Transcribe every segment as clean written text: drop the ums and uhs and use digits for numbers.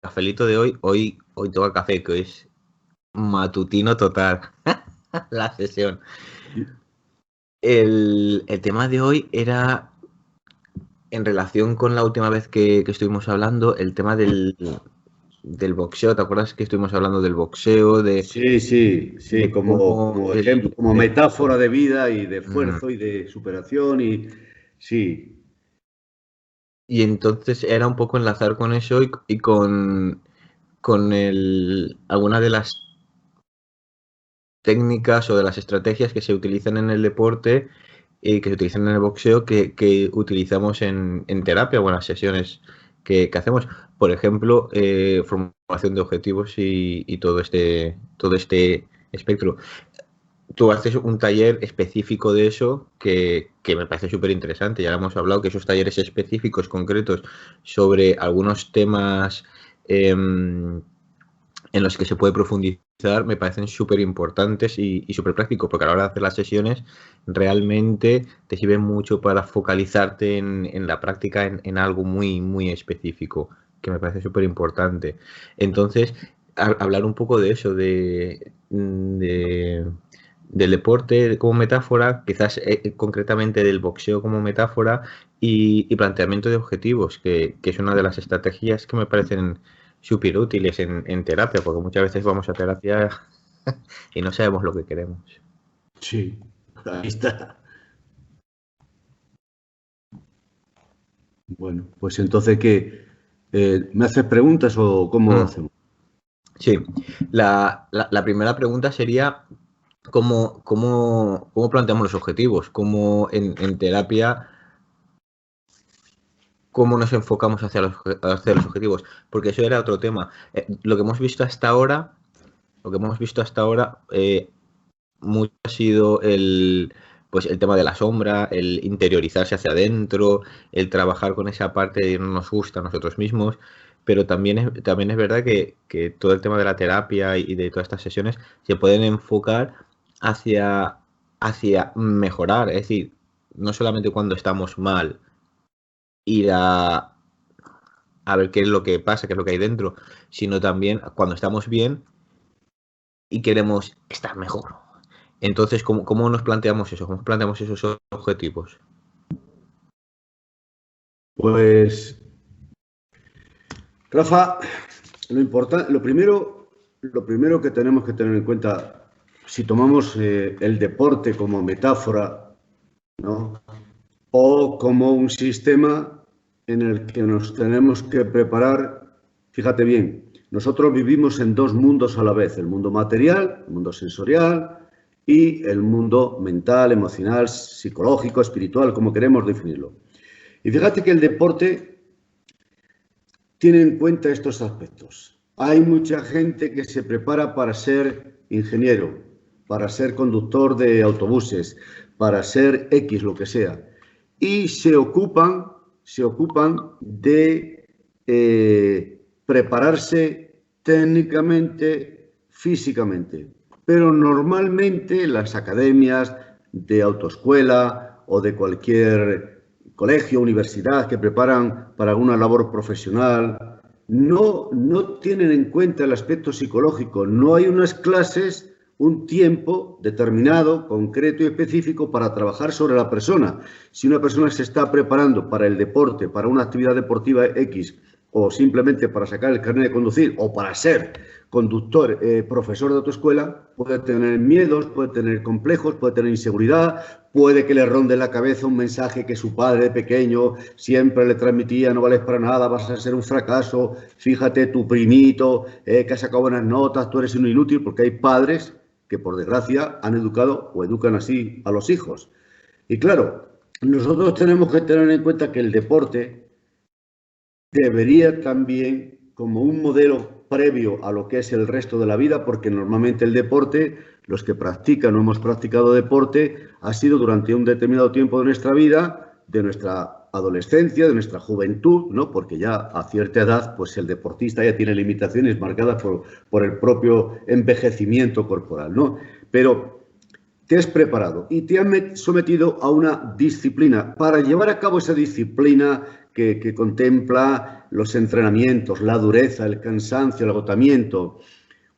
cafelito de hoy toca café, que hoy es matutino total la sesión. El tema de hoy era, en relación con la última vez que estuvimos hablando, el tema del boxeo. ¿Te acuerdas que estuvimos hablando del boxeo, Sí, de cómo como ejemplo, como el- metáfora de vida y de mm, esfuerzo y de superación y sí, y entonces era un poco enlazar con eso y con algunas de las técnicas o de las estrategias que se utilizan en el deporte y que se utilizan en el boxeo que utilizamos en terapia o en las sesiones que hacemos. Por ejemplo, formulación de objetivos y todo este espectro. Tú haces un taller específico de eso que me parece súper interesante. Ya hemos hablado que esos talleres específicos, concretos, sobre algunos temas en los que se puede profundizar, me parecen súper importantes y súper prácticos, porque a la hora de hacer las sesiones realmente te sirve mucho para focalizarte en la práctica, en algo muy, muy específico, que me parece súper importante. Entonces, hablar un poco de eso, del deporte como metáfora, quizás concretamente del boxeo como metáfora y planteamiento de objetivos, que es una de las estrategias que me parecen súper útiles en terapia, porque muchas veces vamos a terapia y no sabemos lo que queremos. sí, ahí está. Bueno, pues entonces, ¿qué? ¿Me haces preguntas o cómo lo Mm, hacemos? sí, la primera pregunta sería cómo planteamos los objetivos, cómo en terapia, cómo nos enfocamos hacia los objetivos, porque eso era otro tema. Lo que hemos visto hasta ahora, lo que hemos visto hasta ahora, mucho ha sido pues el tema de la sombra, el interiorizarse hacia adentro, el trabajar con esa parte de no nos gusta a nosotros mismos, pero también es verdad que todo el tema de la terapia y de todas estas sesiones se pueden enfocar hacia, hacia mejorar, es decir, no solamente cuando estamos mal, ir a ver qué es lo que pasa, qué es lo que hay dentro, sino también cuando estamos bien y queremos estar mejor. Entonces, ¿cómo nos planteamos eso? ¿Cómo planteamos esos objetivos? Pues, Rafa, lo primero que tenemos que tener en cuenta, si tomamos el deporte como metáfora, ¿no? O como un sistema en el que nos tenemos que preparar. Fíjate bien, nosotros vivimos en dos mundos a la vez, el mundo material, el mundo sensorial y el mundo mental, emocional, psicológico, espiritual, como queremos definirlo. Y fíjate que el deporte tiene en cuenta estos aspectos. Hay mucha gente que se prepara para ser ingeniero, para ser conductor de autobuses, para ser X, lo que sea. Y se ocupan de prepararse técnicamente, físicamente. Pero normalmente las academias de autoescuela o de cualquier colegio, universidad que preparan para alguna labor profesional, no tienen en cuenta el aspecto psicológico. No hay unas clases, un tiempo determinado, concreto y específico para trabajar sobre la persona. Si una persona se está preparando para el deporte, para una actividad deportiva X, o simplemente para sacar el carnet de conducir, o para ser conductor, profesor de autoescuela, puede tener miedos, puede tener complejos, puede tener inseguridad, puede que le ronde en la cabeza un mensaje que su padre de pequeño siempre le transmitía: no vales para nada, vas a ser un fracaso, fíjate tu primito, que ha sacado buenas notas, tú eres un inútil, porque hay padres que por desgracia han educado o educan así a los hijos. Y claro, nosotros tenemos que tener en cuenta que el deporte debería también, como un modelo previo a lo que es el resto de la vida, porque normalmente el deporte, los que practican o hemos practicado deporte, ha sido durante un determinado tiempo de nuestra vida, de nuestra adolescencia, de nuestra juventud, ¿no? Porque ya a cierta edad, pues el deportista ya tiene limitaciones marcadas por el propio envejecimiento corporal, ¿no? Pero te has preparado y te han sometido a una disciplina. Para llevar a cabo esa disciplina que contempla los entrenamientos, la dureza, el cansancio, el agotamiento,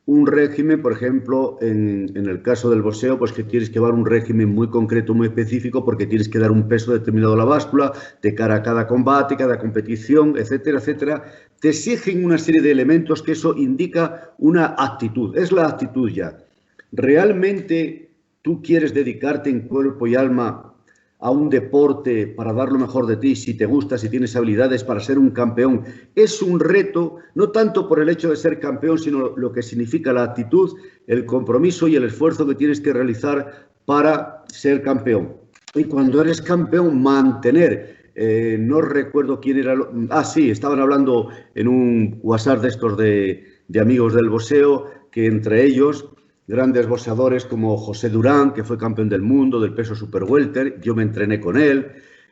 un régimen, por ejemplo, en el caso del boxeo, pues que tienes que llevar un régimen muy concreto, muy específico, porque tienes que dar un peso determinado a la báscula, de cara a cada combate, cada competición, etcétera, etcétera. Te exigen una serie de elementos que eso indica una actitud, es la actitud ya. ¿Realmente tú quieres dedicarte en cuerpo y alma a un deporte para dar lo mejor de ti, si te gusta, si tienes habilidades para ser un campeón? Es un reto, no tanto por el hecho de ser campeón, sino lo que significa la actitud, el compromiso y el esfuerzo que tienes que realizar para ser campeón. Y cuando eres campeón, mantener, no recuerdo quién era, sí, estaban hablando en un WhatsApp de estos de amigos del boxeo, que entre ellos grandes boxeadores como José Durán, que fue campeón del mundo del peso super welter, yo me entrené con él,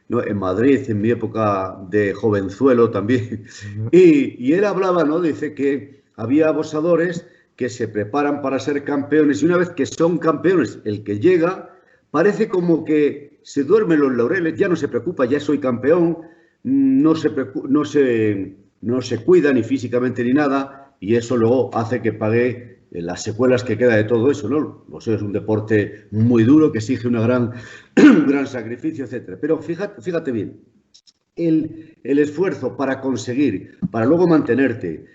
¿no?, en Madrid, en mi época de jovenzuelo también. Y él hablaba, ¿no?, dice que había boxeadores que se preparan para ser campeones y una vez que son campeones, el que llega parece como que se duerme en los laureles, ya no se preocupa, ya soy campeón, no se cuida ni físicamente ni nada, y eso luego hace que pague las secuelas que queda de todo eso, ¿no? El boxeo es un deporte muy duro que exige un gran sacrificio, etcétera. Pero fíjate bien, el esfuerzo para conseguir, para luego mantenerte,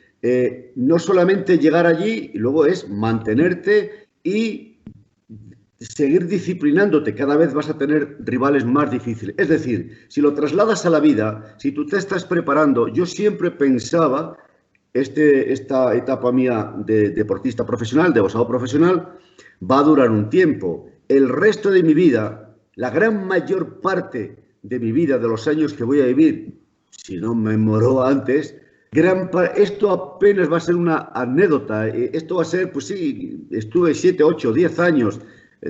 no solamente llegar allí, y luego es mantenerte y seguir disciplinándote. Cada vez vas a tener rivales más difíciles. Es decir, si lo trasladas a la vida, si tú te estás preparando, yo siempre pensaba, esta etapa mía de deportista profesional, de boxeador profesional, va a durar un tiempo. El resto de mi vida, la gran mayor parte de mi vida, de los años que voy a vivir, si no me muero antes, esto apenas va a ser una anécdota. Esto va a ser, pues sí, estuve 7, 8, 10 años,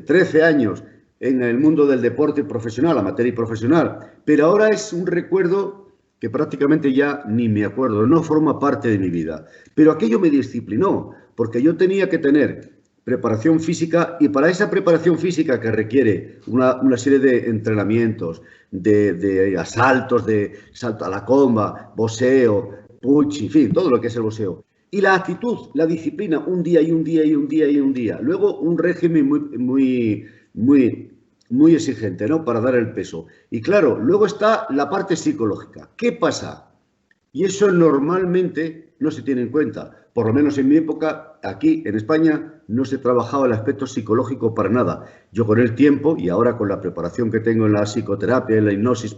13 años en el mundo del deporte profesional, amateur y profesional, pero ahora es un recuerdo que prácticamente ya ni me acuerdo, no forma parte de mi vida. Pero aquello me disciplinó, porque yo tenía que tener preparación física, y para esa preparación física que requiere una serie de entrenamientos, de asaltos, de salto a la comba, boxeo, punch, en fin, todo lo que es el boxeo. Y la actitud, la disciplina, un día y un día y un día y un día. Luego un régimen muy exigente, ¿no?, para dar el peso. Y claro, luego está la parte psicológica. ¿Qué pasa? Y eso normalmente no se tiene en cuenta. Por lo menos en mi época, aquí en España, no se trabajaba el aspecto psicológico para nada. Yo con el tiempo y ahora con la preparación que tengo en la psicoterapia, en la hipnosis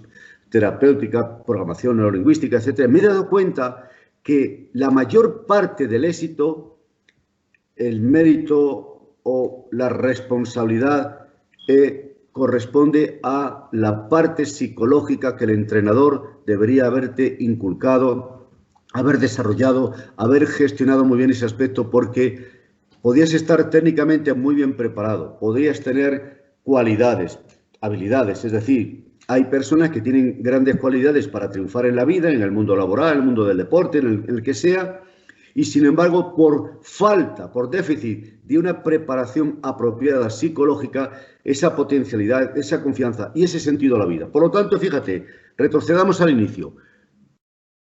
terapéutica, programación neurolingüística, etcétera, me he dado cuenta que la mayor parte del éxito, el mérito o la responsabilidad corresponde a la parte psicológica que el entrenador debería haberte inculcado, haber desarrollado, haber gestionado muy bien ese aspecto, porque podías estar técnicamente muy bien preparado, podrías tener cualidades, habilidades, es decir, hay personas que tienen grandes cualidades para triunfar en la vida, en el mundo laboral, en el mundo del deporte, en el que sea, y sin embargo, por falta, por déficit de una preparación apropiada psicológica, esa potencialidad, esa confianza y ese sentido a la vida. Por lo tanto, fíjate, retrocedamos al inicio.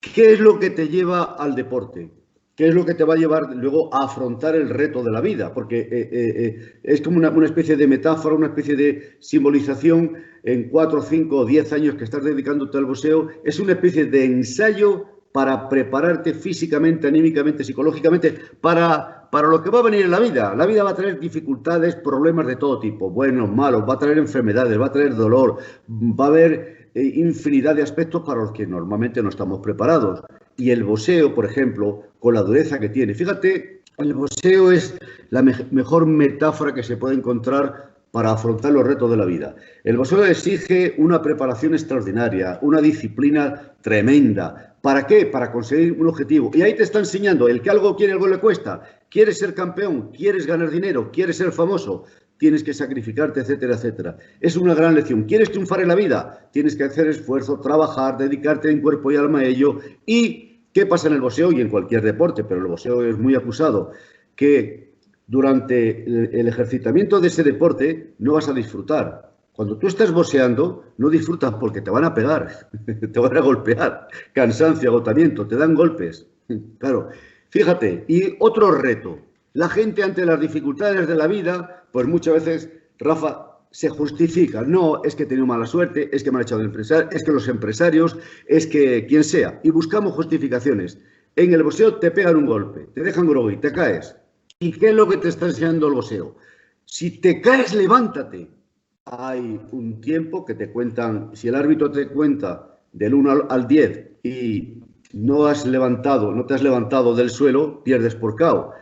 ¿Qué es lo que te lleva al deporte? ¿Qué es lo que te va a llevar luego a afrontar el reto de la vida? Porque es como una especie de metáfora, una especie de simbolización en 4, 5 o 10 años que estás dedicándote al boxeo. Es una especie de ensayo para prepararte físicamente, anímicamente, psicológicamente, para lo que va a venir en la vida. La vida va a traer dificultades, problemas de todo tipo, buenos, malos, va a traer enfermedades, va a traer dolor, va a haber infinidad de aspectos para los que normalmente no estamos preparados. Y el boxeo, por ejemplo, con la dureza que tiene. Fíjate, el boxeo es la mejor metáfora que se puede encontrar para afrontar los retos de la vida. El boxeo exige una preparación extraordinaria, una disciplina tremenda. ¿Para qué? Para conseguir un objetivo. Y ahí te está enseñando, el que algo quiere, algo le cuesta. ¿Quieres ser campeón? ¿Quieres ganar dinero? ¿Quieres ser famoso? Tienes que sacrificarte, etcétera, etcétera. Es una gran lección. ¿Quieres triunfar en la vida? Tienes que hacer esfuerzo, trabajar, dedicarte en cuerpo y alma a ello. ¿Y qué pasa en el boxeo y en cualquier deporte? Pero el boxeo es muy acusado, que durante el ejercitamiento de ese deporte no vas a disfrutar. Cuando tú estás boxeando, no disfrutas porque te van a pegar, te van a golpear, cansancio, agotamiento, te dan golpes. Claro, fíjate, y otro reto. La gente ante las dificultades de la vida, pues muchas veces, Rafa, se justifica. No, es que he tenido mala suerte, es que me han echado de empresario, es que los empresarios, es que quien sea. Y buscamos justificaciones. En el boxeo te pegan un golpe, te dejan grogui, te caes. ¿Y qué es lo que te está enseñando el boxeo? Si te caes, levántate. Hay un tiempo que te cuentan, si el árbitro te cuenta del 1 al 10 y no te has levantado del suelo, pierdes por KO.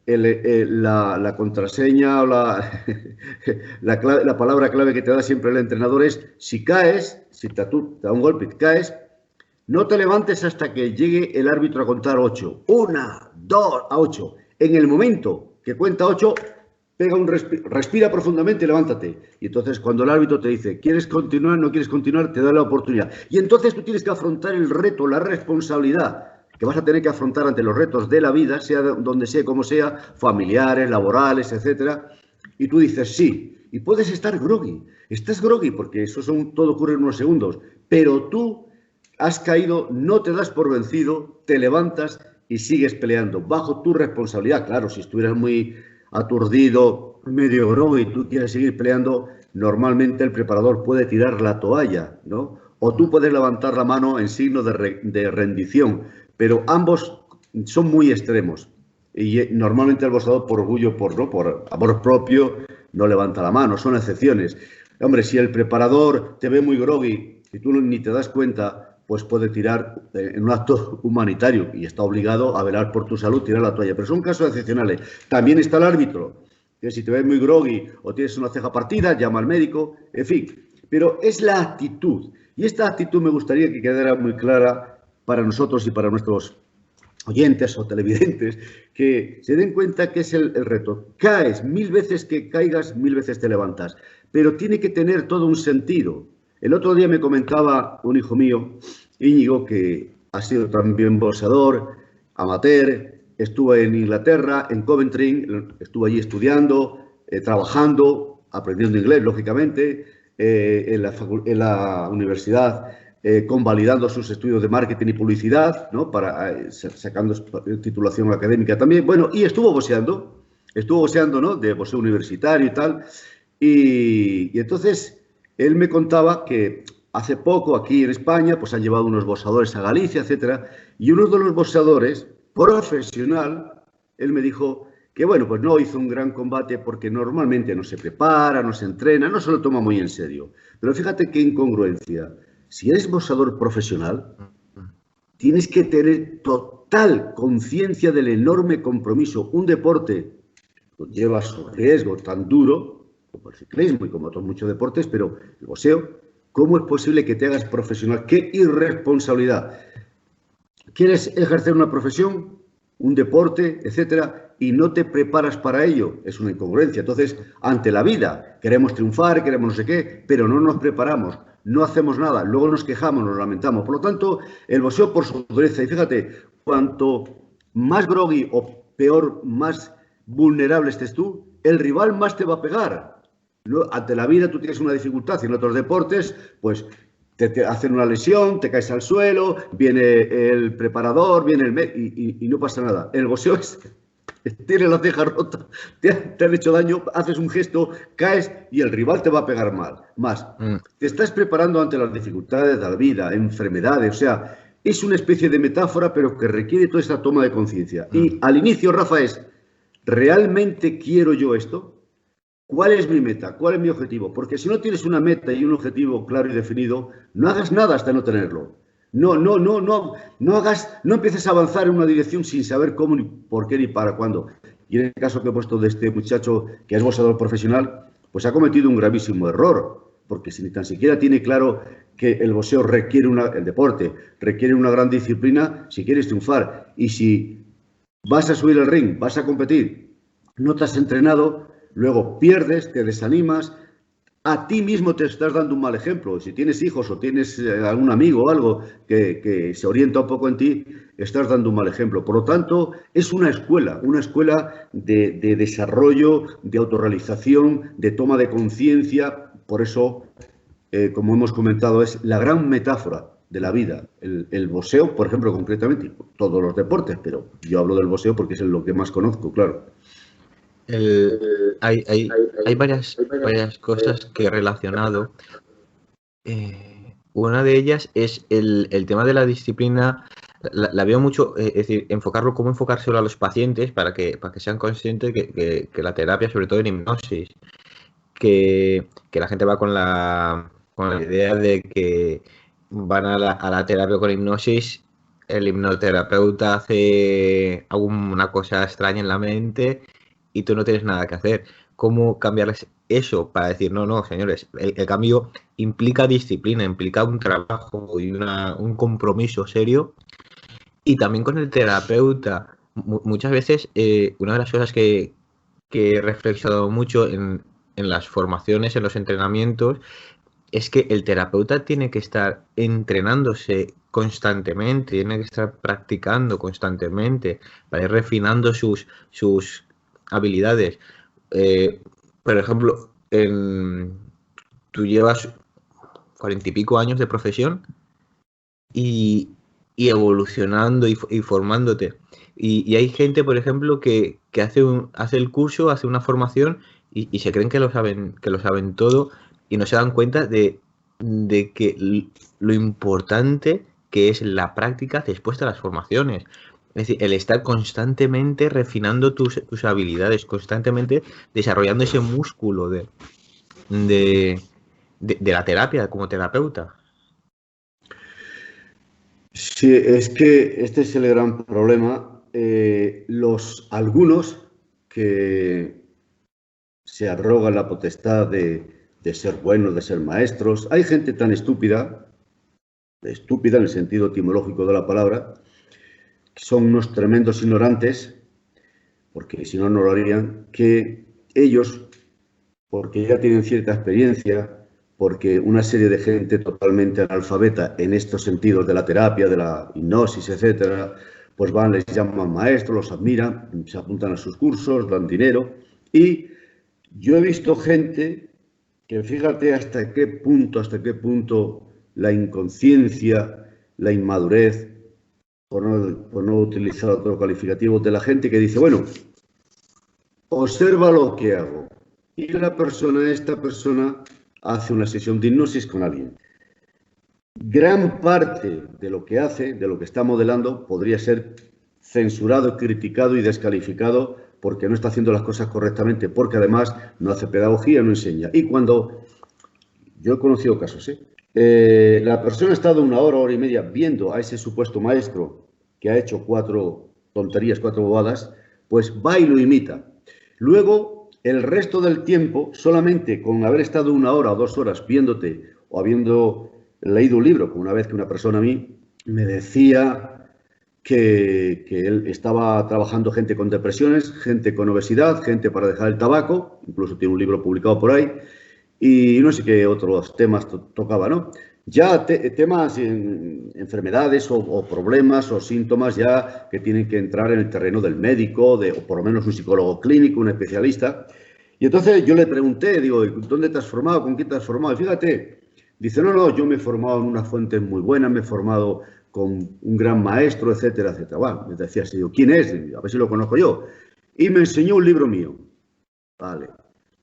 La contraseña o la palabra clave que te da siempre el entrenador es: si caes, si te da un golpe y te caes, no te levantes hasta que llegue el árbitro a contar 8. 1, 2, a 8. En el momento que cuenta 8, pega respira profundamente y levántate. Y entonces cuando el árbitro te dice, ¿quieres continuar? ¿No quieres continuar? Te da la oportunidad. Y entonces tú tienes que afrontar el reto, la responsabilidad que vas a tener que afrontar ante los retos de la vida, sea donde sea, como sea, familiares, laborales, etcétera. Y tú dices sí. Y puedes estar groggy. Estás groggy porque todo ocurre en unos segundos. Pero tú has caído, no te das por vencido, te levantas y sigues peleando bajo tu responsabilidad. Claro, si estuvieras muy aturdido, medio groggy y tú quieres seguir peleando, normalmente el preparador puede tirar la toalla, ¿no? O tú puedes levantar la mano en signo de rendición, pero ambos son muy extremos. Y normalmente el boxeador, por orgullo, por amor propio, no levanta la mano, son excepciones. Hombre, si el preparador te ve muy groggy y tú ni te das cuenta, pues puede tirar en un acto humanitario y está obligado a velar por tu salud, tirar la toalla. Pero son casos excepcionales. También está el árbitro, que si te ves muy groggy o tienes una ceja partida, llama al médico, en fin. Pero es la actitud. Y esta actitud me gustaría que quedara muy clara para nosotros y para nuestros oyentes o televidentes, que se den cuenta que es el reto. Caes, 1000 veces que caigas, 1000 veces te levantas. Pero tiene que tener todo un sentido. El otro día me comentaba un hijo mío, Íñigo, que ha sido también boxeador, amateur, estuvo en Inglaterra, en Coventry, estuvo allí estudiando, trabajando, aprendiendo inglés, lógicamente, en la universidad, convalidando sus estudios de marketing y publicidad, ¿no? Sacando titulación académica también. Bueno, y estuvo boxeando, ¿no? De boxeo universitario y tal. Y entonces él me contaba que hace poco aquí en España pues han llevado unos boxeadores a Galicia, etcétera, y uno de los boxeadores profesional, él me dijo que bueno, pues no hizo un gran combate porque normalmente no se prepara, no se entrena, no se lo toma muy en serio. Pero fíjate qué incongruencia. Si eres boxeador profesional, tienes que tener total conciencia del enorme compromiso. Un deporte lleva su riesgo tan duro, como el ciclismo y como otros muchos deportes, pero el boxeo, ¿cómo es posible que te hagas profesional? ¡Qué irresponsabilidad! ¿Quieres ejercer una profesión, un deporte, etcétera, y no te preparas para ello? Es una incongruencia. Entonces, ante la vida, queremos triunfar, queremos no sé qué, pero no nos preparamos, no hacemos nada, luego nos quejamos, nos lamentamos. Por lo tanto, el boxeo por su dureza, y fíjate, cuanto más groggy o peor, más vulnerable estés tú, el rival más te va a pegar. Ante la vida tú tienes una dificultad y en otros deportes, pues te hacen una lesión, te caes al suelo, viene el preparador, viene y no pasa nada. El boxeo tienes la ceja rota, te han hecho daño, haces un gesto, caes y el rival te va a pegar más. Te estás preparando ante las dificultades de la vida, enfermedades, o sea, es una especie de metáfora, pero que requiere toda esta toma de conciencia. Y al inicio, Rafa, ¿realmente quiero yo esto? ¿Cuál es mi meta? ¿Cuál es mi objetivo? Porque si no tienes una meta y un objetivo claro y definido, no hagas nada hasta no tenerlo. No empieces a avanzar en una dirección sin saber cómo, ni por qué, ni para cuándo. Y en el caso que he puesto de este muchacho que es boxeador profesional, pues ha cometido un gravísimo error, porque si ni tan siquiera tiene claro que el boxeo el deporte requiere una gran disciplina si quieres triunfar. Y si vas a subir al ring, vas a competir, no te has entrenado, luego pierdes, te desanimas, a ti mismo te estás dando un mal ejemplo. Si tienes hijos o tienes algún amigo o algo que se orienta un poco en ti, estás dando un mal ejemplo. Por lo tanto, es una escuela de desarrollo, de autorrealización, de toma de conciencia. Por eso, como hemos comentado, es la gran metáfora de la vida. El boxeo, por ejemplo, concretamente, todos los deportes, pero yo hablo del boxeo porque es lo que más conozco, claro. Hay varias cosas que he relacionado. Una de ellas es el tema de la disciplina. La veo mucho, es decir, cómo enfocárselo a los pacientes para que sean conscientes que la terapia, sobre todo en hipnosis, que la gente va con la idea de que van a la terapia con hipnosis, el hipnoterapeuta hace alguna cosa extraña en la mente y tú no tienes nada que hacer. ¿Cómo cambiarles eso para decir, no, señores, el cambio implica disciplina, implica un trabajo y un compromiso serio? Y también con el terapeuta. Muchas veces, una de las cosas que he reflexionado mucho en las formaciones, en los entrenamientos, es que el terapeuta tiene que estar entrenándose constantemente, tiene que estar practicando constantemente para ir refinando sus habilidades. Por ejemplo, tú llevas 40 y pico años de profesión y evolucionando y formándote. Y hay gente, por ejemplo, que hace el curso, hace una formación y se creen que lo saben todo y no se dan cuenta de que lo importante que es la práctica después de las formaciones. Es decir, el estar constantemente refinando tus habilidades, constantemente desarrollando ese músculo de la terapia como terapeuta. Sí, es que este es el gran problema. Algunos que se arrogan la potestad de ser buenos, de ser maestros. Hay gente tan estúpida en el sentido etimológico de la palabra, que son unos tremendos ignorantes, porque si no, no lo harían, que ellos, porque ya tienen cierta experiencia, porque una serie de gente totalmente analfabeta en estos sentidos de la terapia, de la hipnosis, etcétera, pues van, les llaman maestros, los admiran, se apuntan a sus cursos, dan dinero. Y yo he visto gente que, fíjate hasta qué punto la inconsciencia, la inmadurez, por no utilizar otro calificativo, de la gente que dice, bueno, observa lo que hago. Y esta persona hace una sesión de hipnosis con alguien. Gran parte de lo que hace, de lo que está modelando, podría ser censurado, criticado y descalificado porque no está haciendo las cosas correctamente, porque además no hace pedagogía, no enseña. Y cuando yo he conocido casos, la persona ha estado 1 hora, 1 hora y media viendo a ese supuesto maestro que ha hecho 4 tonterías, 4 bobadas, pues va y lo imita. Luego, el resto del tiempo, solamente con haber estado 1 hora o 2 horas viéndote o habiendo leído un libro, como una vez que una persona a mí me decía que él estaba trabajando gente con depresiones, gente con obesidad, gente para dejar el tabaco, incluso tiene un libro publicado por ahí, y no sé qué otros temas tocaba, ¿no? Ya temas, enfermedades o problemas o síntomas ya que tienen que entrar en el terreno del médico, o por lo menos un psicólogo clínico, un especialista. Y entonces yo le pregunté, digo, ¿dónde te has formado? ¿Con quién te has formado? Y fíjate, dice, no, yo me he formado en unas fuentes muy buenas, me he formado con un gran maestro, etcétera, etcétera. Bueno, me decía así, digo, ¿quién es? A ver si lo conozco yo. Y me enseñó un libro mío. Vale.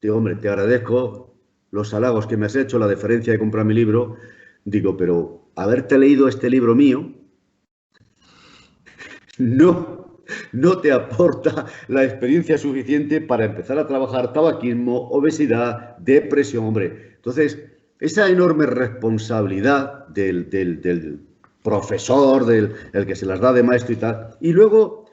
Digo, hombre, te agradezco los halagos que me has hecho, la deferencia de comprar mi libro. Digo, pero haberte leído este libro mío no te aporta la experiencia suficiente para empezar a trabajar tabaquismo, obesidad, depresión, hombre. Entonces, esa enorme responsabilidad del profesor, el que se las da de maestro y tal. Y luego,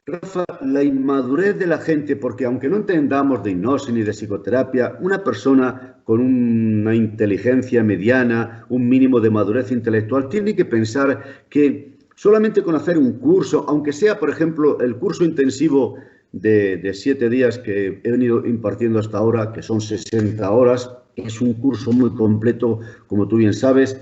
Rafa, la inmadurez de la gente, porque aunque no entendamos de hipnosis ni de psicoterapia, una persona con una inteligencia mediana, un mínimo de madurez intelectual, tiene que pensar que solamente con hacer un curso, aunque sea, por ejemplo, el curso intensivo de 7 días que he venido impartiendo hasta ahora, que son 60 horas, Es un curso muy completo, como tú bien sabes.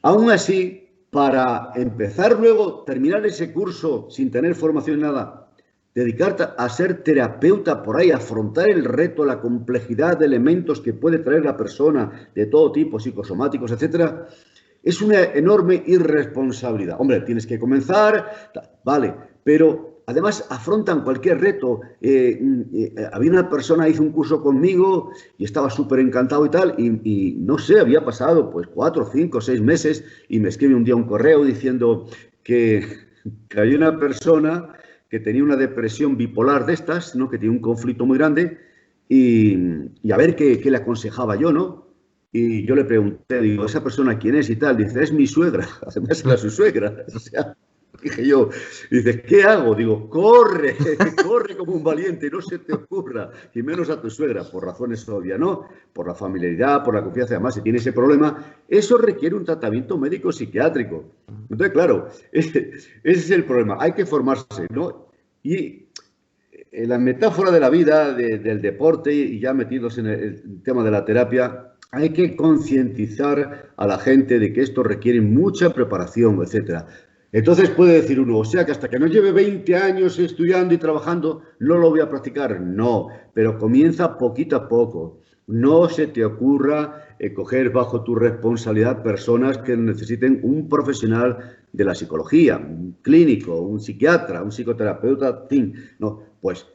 Aún así, para empezar luego, terminar ese curso sin tener formación en nada, dedicarte a ser terapeuta por ahí, afrontar el reto, la complejidad de elementos que puede traer la persona de todo tipo, psicosomáticos, etcétera, es una enorme irresponsabilidad. Hombre, tienes que comenzar, vale, pero además afrontan cualquier reto. Había una persona, hizo un curso conmigo y estaba súper encantado y tal, y no sé, había pasado pues 4, 5, 6 meses y me escribe un día un correo diciendo que hay una persona que tenía una depresión bipolar de estas, ¿no? Que tiene un conflicto muy grande y a ver qué le aconsejaba yo, ¿no? Y yo le pregunté, digo, ¿esa persona quién es y tal? Dice, es mi suegra, además era su suegra. O sea, dije yo, dice, ¿qué hago? Digo, corre, corre como un valiente, no se te ocurra, y menos a tu suegra, por razones obvias, ¿no? Por la familiaridad, por la confianza, además, si tiene ese problema, eso requiere un tratamiento médico psiquiátrico. Entonces, claro, ese es el problema, hay que formarse, ¿no? Y la metáfora de la vida, del deporte, y ya metidos en el tema de la terapia, hay que concientizar a la gente de que esto requiere mucha preparación, etcétera. Entonces puede decir uno, o sea que hasta que no lleve 20 años estudiando y trabajando, no lo voy a practicar. No, pero comienza poquito a poco. No se te ocurra coger bajo tu responsabilidad personas que necesiten un profesional de la psicología, un clínico, un psiquiatra, un psicoterapeuta, no, pues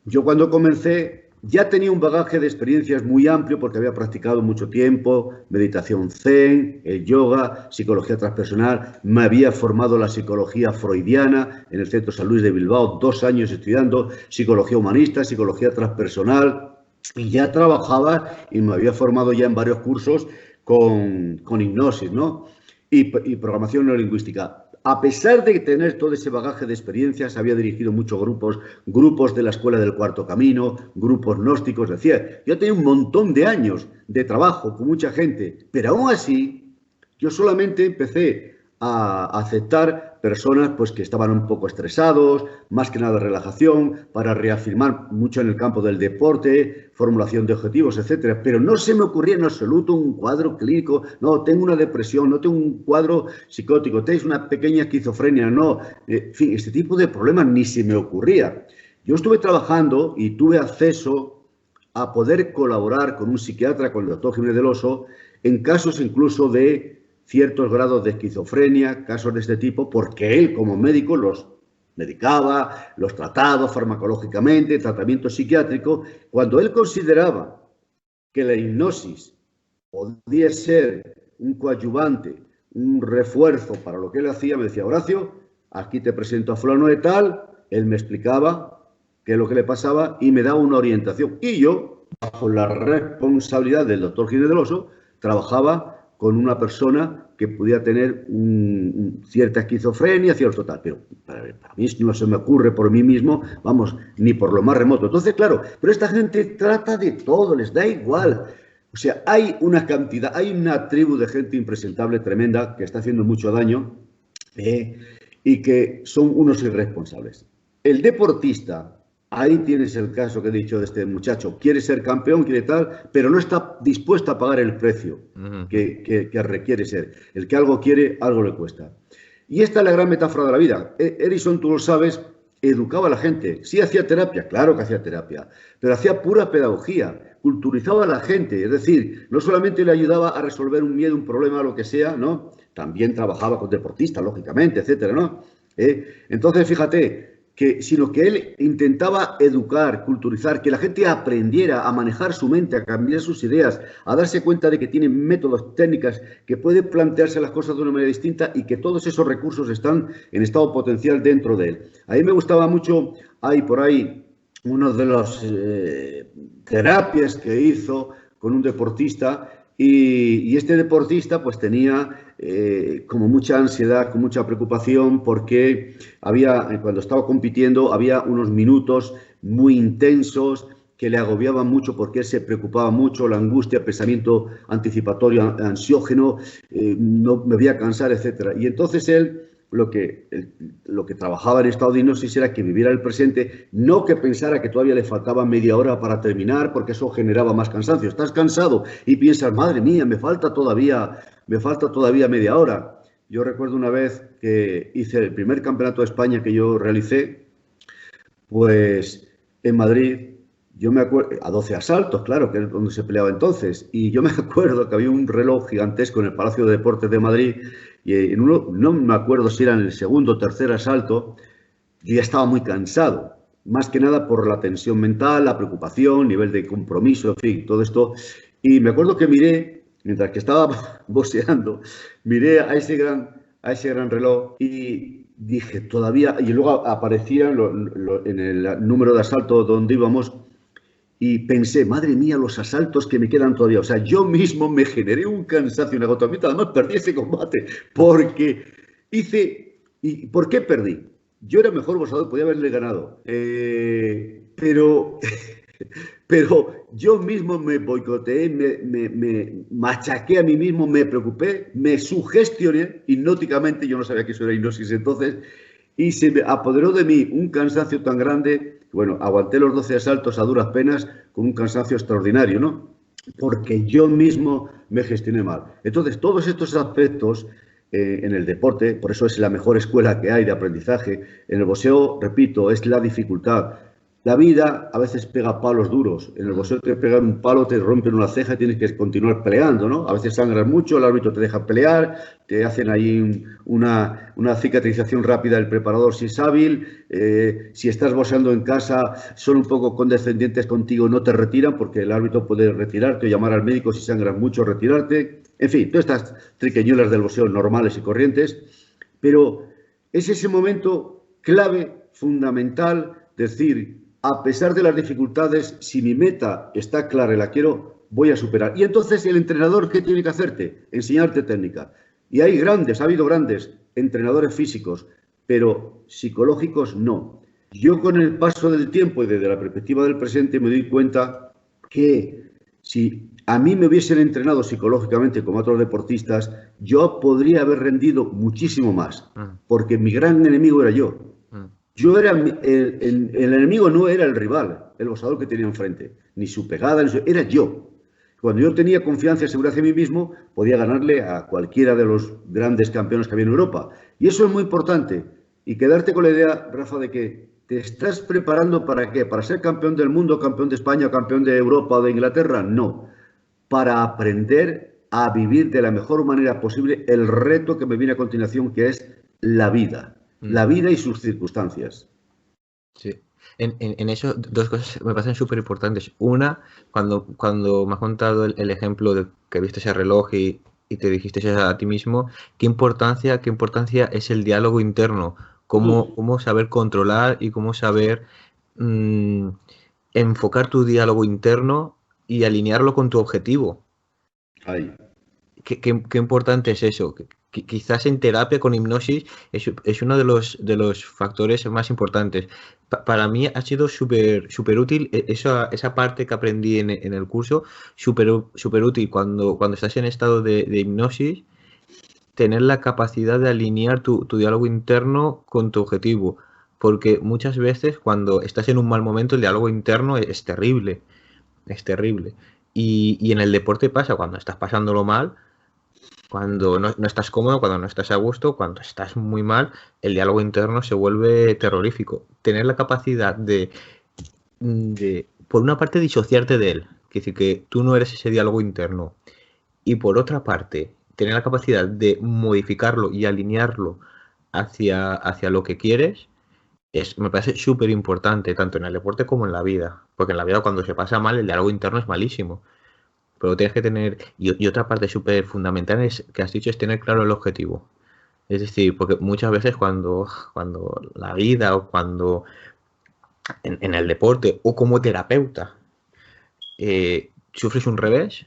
yo cuando comencé ya tenía un bagaje de experiencias muy amplio porque había practicado mucho tiempo meditación zen, el yoga, psicología transpersonal, me había formado la psicología freudiana en el Centro San Luis de Bilbao, 2 años estudiando psicología humanista, psicología transpersonal, y ya trabajaba y me había formado ya en varios cursos con hipnosis, ¿no? Y programación neurolingüística. A pesar de tener todo ese bagaje de experiencias, había dirigido muchos grupos de la Escuela del Cuarto Camino, grupos gnósticos, decía, yo tenía un montón de años de trabajo con mucha gente, pero aún así, yo solamente empecé a aceptar personas pues, que estaban un poco estresados, más que nada relajación, para reafirmar mucho en el campo del deporte, formulación de objetivos, etcétera. Pero no se me ocurría en absoluto un cuadro clínico, no, tengo una depresión, no tengo un cuadro psicótico, tengo una pequeña esquizofrenia, no. En fin, este tipo de problemas ni se me ocurría. Yo estuve trabajando y tuve acceso a poder colaborar con un psiquiatra, con el doctor Jiménez del Oso, en casos incluso de ciertos grados de esquizofrenia, casos de este tipo, porque él como médico los medicaba, los trataba farmacológicamente, tratamiento psiquiátrico, cuando él consideraba que la hipnosis podía ser un coadyuvante, un refuerzo para lo que él hacía, me decía, Horacio, aquí te presento a fulano de tal, él me explicaba qué es lo que le pasaba y me daba una orientación. Y yo, bajo la responsabilidad del doctor Jiménez del Oso, trabajaba con una persona que pudiera tener cierta esquizofrenia, cierto tal, pero para mí no se me ocurre por mí mismo, vamos, ni por lo más remoto. Entonces, claro, pero esta gente trata de todo, les da igual. O sea, hay una cantidad, hay una tribu de gente impresentable, tremenda, que está haciendo mucho daño y que son unos irresponsables. El deportista, ahí tienes el caso que he dicho de este muchacho. Quiere ser campeón, quiere tal, pero no está dispuesto a pagar el precio que requiere ser. El que algo quiere, algo le cuesta. Y esta es la gran metáfora de la vida. Edison, tú lo sabes, educaba a la gente. Sí hacía terapia, claro que hacía terapia, pero hacía pura pedagogía, culturizaba a la gente. Es decir, no solamente le ayudaba a resolver un miedo, un problema, lo que sea, ¿no? También trabajaba con deportistas, lógicamente, etcétera, ¿no? Entonces, fíjate, sino que él intentaba educar, culturizar, que la gente aprendiera a manejar su mente, a cambiar sus ideas, a darse cuenta de que tienen métodos, técnicas, que puede plantearse las cosas de una manera distinta y que todos esos recursos están en estado potencial dentro de él. A mí me gustaba mucho, hay por ahí uno de las terapias que hizo con un deportista y este deportista pues tenía como mucha ansiedad, con mucha preocupación porque cuando estaba compitiendo había unos minutos muy intensos que le agobiaban mucho porque él se preocupaba mucho, la angustia, pensamiento anticipatorio, ansiógeno, no me voy a cansar, etc. Y entonces él lo que trabajaba en estado de hipnosis era que viviera el presente, no que pensara que todavía le faltaba media hora para terminar, porque eso generaba más cansancio. Estás cansado y piensas, madre mía, me falta todavía media hora. Yo recuerdo una vez que hice el primer campeonato de España que yo realicé, pues en Madrid. Yo me acuerdo, a 12 asaltos, claro, que es donde se peleaba entonces, y yo me acuerdo que había un reloj gigantesco en el Palacio de Deportes de Madrid, y en uno, no me acuerdo si era en el segundo o tercer asalto, yo ya estaba muy cansado, más que nada por la tensión mental, la preocupación, nivel de compromiso, en fin, todo esto. Y me acuerdo que miré, mientras que estaba boxeando, miré a ese gran reloj y dije, todavía, y luego aparecía en el número de asalto donde íbamos, y pensé, madre mía, los asaltos que me quedan todavía. O sea, yo mismo me generé un cansancio, un agotamiento. Además, perdí ese combate porque hice... ¿Y por qué perdí? Yo era mejor boxeador, podía haberle ganado. Pero yo mismo me boicoteé, me machaqué a mí mismo, me preocupé, me sugestioné hipnóticamente. Yo no sabía que eso era hipnosis entonces. Y se me apoderó de mí un cansancio tan grande. Bueno, aguanté los 12 asaltos a duras penas con un cansancio extraordinario, ¿no? Porque yo mismo me gestioné mal. Entonces, todos estos aspectos en el deporte, por eso es la mejor escuela que hay de aprendizaje. En el boxeo, repito, es la dificultad. La vida a veces pega palos duros. En el boxeo te pegan un palo, te rompen una ceja y tienes que continuar peleando, ¿no? A veces sangras mucho, el árbitro te deja pelear, te hacen ahí una cicatrización rápida del preparador si es hábil. Si estás boxeando en casa, son un poco condescendientes contigo, no te retiran porque el árbitro puede retirarte o llamar al médico si sangras mucho, retirarte. En fin, todas estas triqueñuelas del boxeo normales y corrientes. Pero es ese momento clave, fundamental, decir, a pesar de las dificultades, si mi meta está clara y la quiero, voy a superar. Y entonces el entrenador, ¿qué tiene que hacerte? Enseñarte técnica. Y ha habido grandes entrenadores físicos, pero psicológicos no. Yo con el paso del tiempo y desde la perspectiva del presente me doy cuenta que si a mí me hubiesen entrenado psicológicamente como a otros deportistas, yo podría haber rendido muchísimo más, porque mi gran enemigo era yo. Yo era el enemigo, no era el rival, el boxeador que tenía enfrente, ni su pegada, era yo. Cuando yo tenía confianza y seguridad en mí mismo, podía ganarle a cualquiera de los grandes campeones que había en Europa. Y eso es muy importante. Y quedarte con la idea, Rafa, de que te estás preparando ¿para qué? ¿Para ser campeón del mundo, campeón de España, campeón de Europa o de Inglaterra? No. Para aprender a vivir de la mejor manera posible el reto que me viene a continuación, que es la vida. La vida y sus circunstancias. Sí. En eso, dos cosas me parecen súper importantes. Una, cuando me has contado el ejemplo de que viste ese reloj y te dijiste eso a ti mismo, qué importancia es el diálogo interno, cómo saber controlar y cómo saber enfocar tu diálogo interno y alinearlo con tu objetivo. Ahí. Qué importante es eso. Quizás en terapia con hipnosis es uno de los factores más importantes. Para mí ha sido súper útil esa parte que aprendí en el curso, súper útil cuando estás en estado de hipnosis, tener la capacidad de alinear tu diálogo interno con tu objetivo. Porque muchas veces cuando estás en un mal momento el diálogo interno es terrible. Es terrible. Y en el deporte pasa cuando estás pasándolo mal. Cuando no estás cómodo, cuando no estás a gusto, cuando estás muy mal, el diálogo interno se vuelve terrorífico. Tener la capacidad de por una parte, disociarte de él, es decir, que tú no eres ese diálogo interno. Y por otra parte, tener la capacidad de modificarlo y alinearlo hacia lo que quieres, me parece súper importante, tanto en el deporte como en la vida. Porque en la vida, cuando se pasa mal, el diálogo interno es malísimo. Pero tienes que tener, y otra parte súper fundamental es que has dicho, es tener claro el objetivo. Es decir, porque muchas veces cuando la vida o cuando en el deporte o como terapeuta sufres un revés,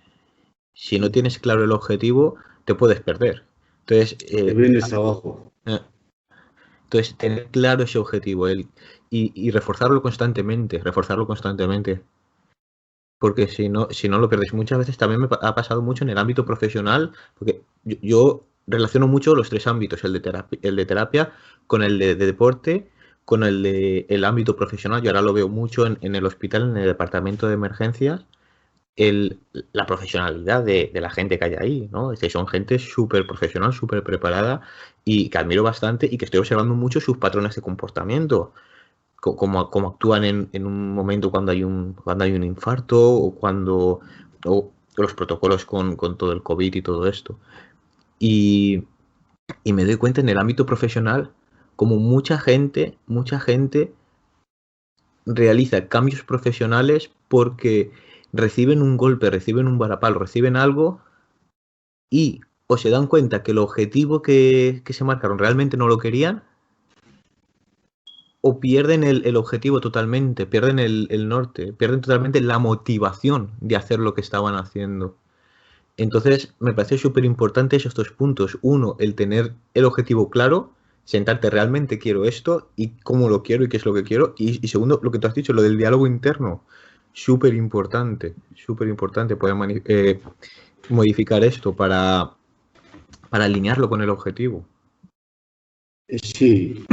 si no tienes claro el objetivo, te puedes perder. Entonces, te vienes abajo. Entonces, tener claro ese objetivo y reforzarlo constantemente, porque si no lo pierdes. Muchas veces también me ha pasado mucho en el ámbito profesional, porque yo relaciono mucho los tres ámbitos, el de terapia con el de deporte, con el de el ámbito profesional. Yo ahora lo veo mucho en el hospital, en el departamento de emergencias, la profesionalidad de la gente que hay ahí, ¿no? Es que son gente súper profesional, súper preparada y que admiro bastante y que estoy observando mucho sus patrones de comportamiento, cómo actúan en un momento cuando hay un infarto o los protocolos con todo el COVID y todo esto. Y, y me doy cuenta en el ámbito profesional como mucha gente realiza cambios profesionales porque reciben un golpe, reciben un varapalo, reciben algo y o se dan cuenta que el objetivo que se marcaron realmente no lo querían o pierden el objetivo totalmente, pierden el norte, pierden totalmente la motivación de hacer lo que estaban haciendo. Entonces, me parece súper importante esos dos puntos. Uno, el tener el objetivo claro, sentarte realmente quiero esto y cómo lo quiero y qué es lo que quiero. Y segundo, lo que tú has dicho, lo del diálogo interno. Súper importante poder modificar esto para alinearlo con el objetivo. Sí,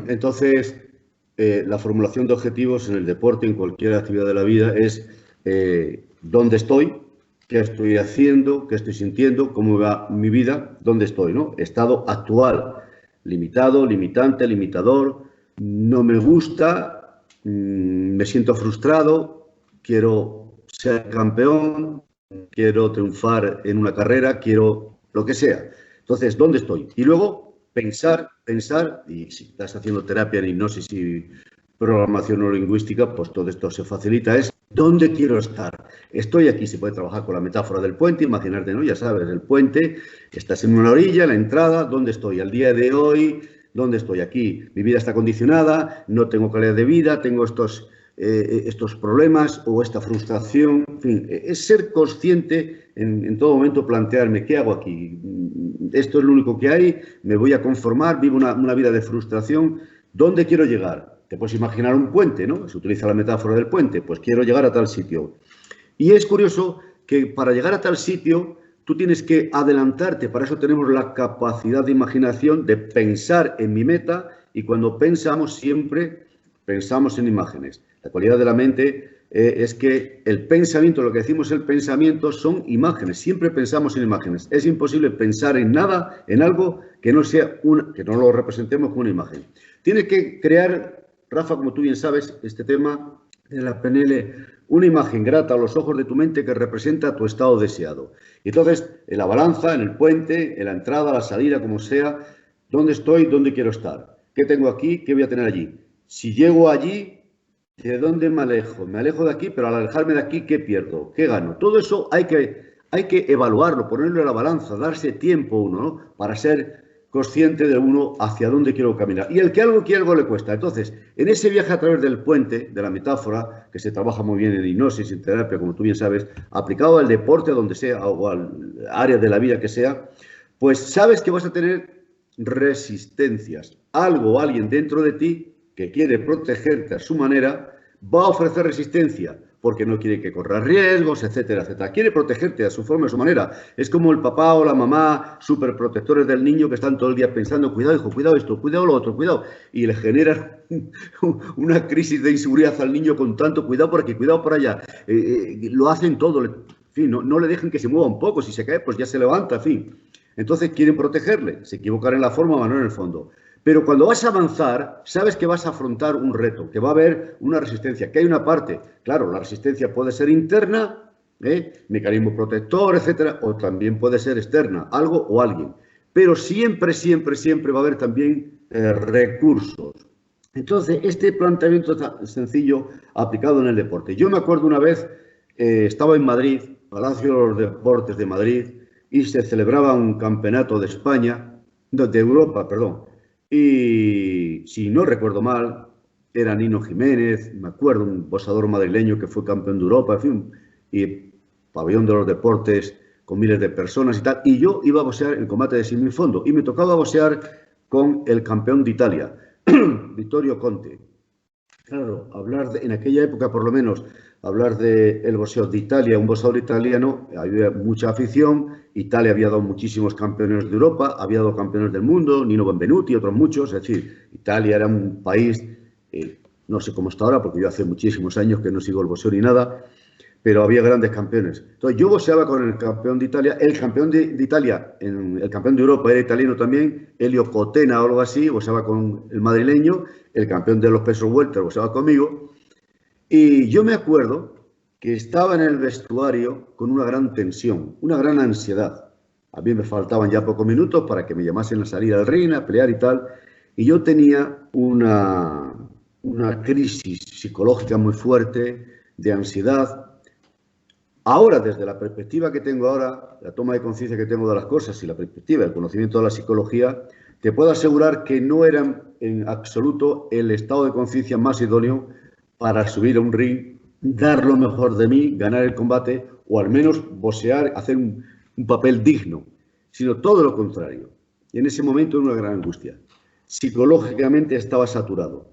entonces la formulación de objetivos en el deporte, en cualquier actividad de la vida, es dónde estoy, qué estoy haciendo, qué estoy sintiendo, cómo va mi vida, dónde estoy, ¿no? Estado actual, limitado, limitante, limitador, no me gusta, me siento frustrado, quiero ser campeón, quiero triunfar en una carrera, quiero lo que sea. Entonces, ¿dónde estoy? Y luego pensar, y si estás haciendo terapia en hipnosis y programación neurolingüística, pues todo esto se facilita, es ¿dónde quiero estar? Estoy aquí, se puede trabajar con la metáfora del puente, imaginarte, ¿no? Ya sabes, el puente, estás en una orilla, la entrada, ¿dónde estoy? Al día de hoy, ¿dónde estoy? Aquí, mi vida está condicionada, no tengo calidad de vida, tengo estos problemas o esta frustración, en fin, es ser consciente en todo momento, plantearme, ¿qué hago aquí? Esto es lo único que hay, me voy a conformar, vivo una vida de frustración, ¿dónde quiero llegar? Te puedes imaginar un puente, ¿no? Se utiliza la metáfora del puente, pues quiero llegar a tal sitio. Y es curioso que para llegar a tal sitio tú tienes que adelantarte, para eso tenemos la capacidad de imaginación, de pensar en mi meta, y cuando pensamos siempre pensamos en imágenes. La cualidad de la mente es que el pensamiento, lo que decimos el pensamiento, son imágenes. Siempre pensamos en imágenes. Es imposible pensar en nada, en algo que no sea que no lo representemos con una imagen. Tienes que crear, Rafa, como tú bien sabes, este tema de la PNL, una imagen grata a los ojos de tu mente que representa tu estado deseado. Y entonces, en la balanza, en el puente, en la entrada, la salida, como sea, ¿dónde estoy? ¿Dónde quiero estar? ¿Qué tengo aquí? ¿Qué voy a tener allí? Si llego allí, ¿de dónde me alejo? Me alejo de aquí, pero al alejarme de aquí, ¿qué pierdo? ¿Qué gano? Todo eso hay que evaluarlo, ponerlo en la balanza, darse tiempo uno, ¿no? Para ser consciente de uno hacia dónde quiero caminar. Y el que algo quiere, algo le cuesta. Entonces, en ese viaje a través del puente, de la metáfora, que se trabaja muy bien en hipnosis, en terapia, como tú bien sabes, aplicado al deporte, donde sea, o al área de la vida que sea, pues sabes que vas a tener resistencias. Algo o alguien dentro de ti que quiere protegerte a su manera, va a ofrecer resistencia, porque no quiere que corras riesgos, etcétera, etcétera. Quiere protegerte a su forma, a su manera. Es como el papá o la mamá súper protectores del niño que están todo el día pensando, cuidado hijo, cuidado esto, cuidado lo otro, cuidado. Y le generan una crisis de inseguridad al niño con tanto cuidado por aquí, cuidado por allá. Lo hacen todo. En fin, no le dejen que se mueva un poco. Si se cae, pues ya se levanta, en fin. Entonces quieren protegerle. Se equivocan en la forma, pero no en el fondo. Pero cuando vas a avanzar, sabes que vas a afrontar un reto, que va a haber una resistencia, que hay una parte. Claro, la resistencia puede ser interna, mecanismo protector, etcétera, o también puede ser externa, algo o alguien. Pero siempre, siempre, siempre va a haber también recursos. Entonces, este planteamiento tan sencillo aplicado en el deporte. Yo me acuerdo una vez, estaba en Madrid, Palacio de los Deportes de Madrid, y se celebraba un campeonato de España, de Europa, perdón. Y si no recuerdo mal, era Nino Jiménez, me acuerdo, un boxeador madrileño que fue campeón de Europa, en fin, y pabellón de los deportes con miles de personas y tal. Y yo iba a boxear en combate de semifondo y me tocaba boxear con el campeón de Italia, Vittorio Conte. Claro, en aquella época por lo menos, hablar del boxeo de Italia, un boxeador italiano, había mucha afición. Italia había dado muchísimos campeones de Europa, había dado campeones del mundo, Nino Benvenuti, otros muchos. Es decir, Italia era un país, no sé cómo está ahora, porque yo hace muchísimos años que no sigo el boxeo ni nada, pero había grandes campeones. Entonces yo boxeaba con el campeón de Italia, el campeón de Italia, el campeón de Europa era italiano también, Elio Cotena o algo así, boxeaba con el madrileño, el campeón de los pesos welter boxeaba conmigo, y yo me acuerdo que estaba en el vestuario con una gran tensión, una gran ansiedad. A mí me faltaban ya pocos minutos para que me llamasen a salir al ring, a pelear y tal, y yo tenía una crisis psicológica muy fuerte, de ansiedad. Ahora, desde la perspectiva que tengo ahora, la toma de conciencia que tengo de las cosas y la perspectiva, el conocimiento de la psicología, te puedo asegurar que no era en absoluto el estado de conciencia más idóneo para subir a un ring, dar lo mejor de mí, ganar el combate o al menos boxear, hacer un papel digno, sino todo lo contrario. Y en ese momento era una gran angustia. Psicológicamente estaba saturado.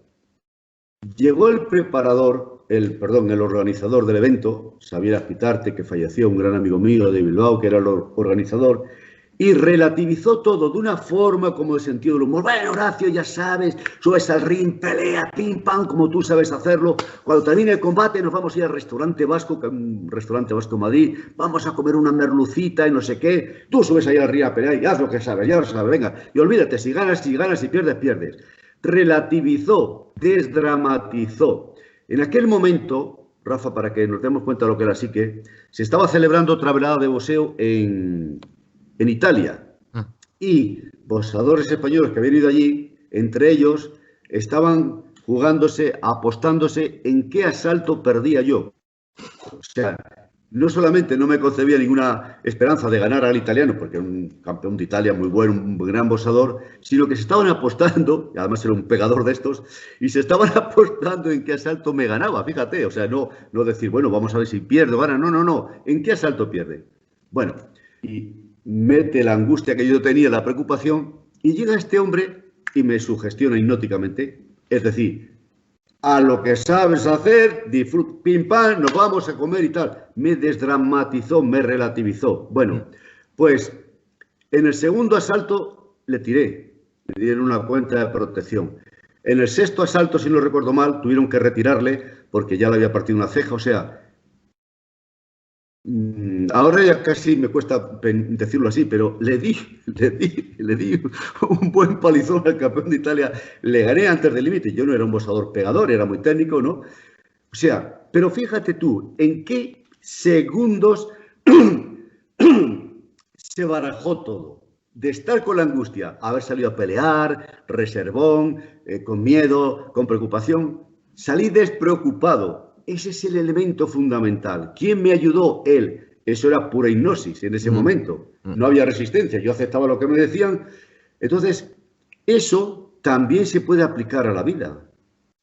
Llegó el preparador, el organizador del evento, Xavier Azpitarte, que falleció, un gran amigo mío de Bilbao, que era el organizador, y relativizó todo de una forma como de sentido del humor. Bueno, Horacio, ya sabes, subes al ring, pelea, pim, pam, como tú sabes hacerlo. Cuando termine el combate nos vamos a ir al restaurante vasco, que es un restaurante vasco en Madrid, vamos a comer una merlucita y no sé qué. Tú subes ahí al ring a pelear y haz lo que sabes, ya lo sabes, venga. Y olvídate, si ganas, si pierdes, pierdes. Relativizó, desdramatizó. En aquel momento, Rafa, para que nos demos cuenta de lo que era la psique, se estaba celebrando otra velada de boxeo en Italia. Y boxeadores españoles que habían ido allí, entre ellos, estaban jugándose, apostándose en qué asalto perdía yo. O sea, no solamente no me concebía ninguna esperanza de ganar al italiano, porque era un campeón de Italia muy bueno, un gran boxeador, sino que se estaban apostando, y además era un pegador de estos, y se estaban apostando en qué asalto me ganaba, fíjate, o sea, no decir, bueno, vamos a ver si pierde o gana, no, en qué asalto pierde. Bueno, y mete la angustia que yo tenía, la preocupación, y llega este hombre y me sugestiona hipnóticamente, es decir, a lo que sabes hacer, disfruta, pim, pam, nos vamos a comer y tal. Me desdramatizó, me relativizó. Bueno, pues en el segundo asalto le tiré, me dieron una cuenta de protección. En el sexto asalto, si no recuerdo mal, tuvieron que retirarle porque ya le había partido una ceja, o sea, ahora ya casi me cuesta decirlo así, pero le di un buen palizón al campeón de Italia. Le gané antes del límite. Yo no era un boxeador pegador, era muy técnico, ¿no? O sea, pero fíjate tú, en qué segundos se barajó todo. De estar con la angustia, haber salido a pelear, reservón, con miedo, con preocupación, salí despreocupado. Ese es el elemento fundamental. ¿Quién me ayudó? Él. Eso era pura hipnosis en ese momento. No había resistencia. Yo aceptaba lo que me decían. Entonces, eso también se puede aplicar a la vida.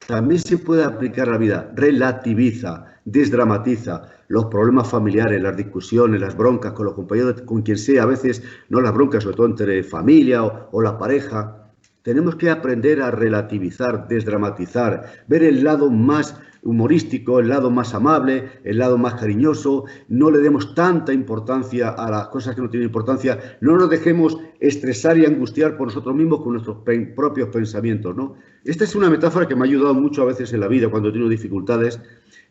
También se puede aplicar a la vida. Relativiza, desdramatiza los problemas familiares, las discusiones, las broncas con los compañeros, con quien sea. A veces no las broncas, sobre todo entre familia o la pareja. Tenemos que aprender a relativizar, desdramatizar, ver el lado más humorístico, el lado más amable, el lado más cariñoso. No le demos tanta importancia a las cosas que no tienen importancia. No nos dejemos estresar y angustiar por nosotros mismos con nuestros propios pensamientos, ¿no? Esta es una metáfora que me ha ayudado mucho a veces en la vida cuando he tenido dificultades.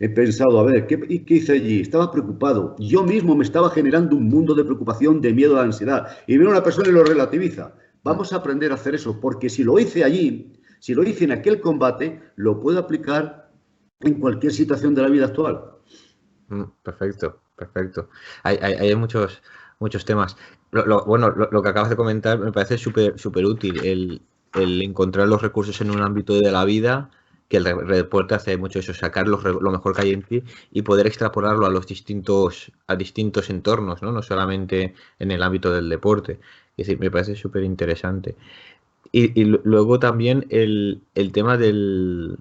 He pensado, a ver, ¿qué hice allí? Estaba preocupado. Yo mismo me estaba generando un mundo de preocupación, de miedo, de ansiedad. Y viene una persona y lo relativiza. Vamos a aprender a hacer eso, porque si lo hice allí, si lo hice en aquel combate, lo puedo aplicar en cualquier situación de la vida actual. Perfecto. Hay muchos temas. Lo que acabas de comentar me parece súper útil, el encontrar los recursos en un ámbito de la vida, que el deporte hace mucho eso, sacar lo mejor que hay en ti y poder extrapolarlo a distintos entornos, ¿no? No solamente en el ámbito del deporte. Es decir, me parece súper interesante. Y luego también el tema de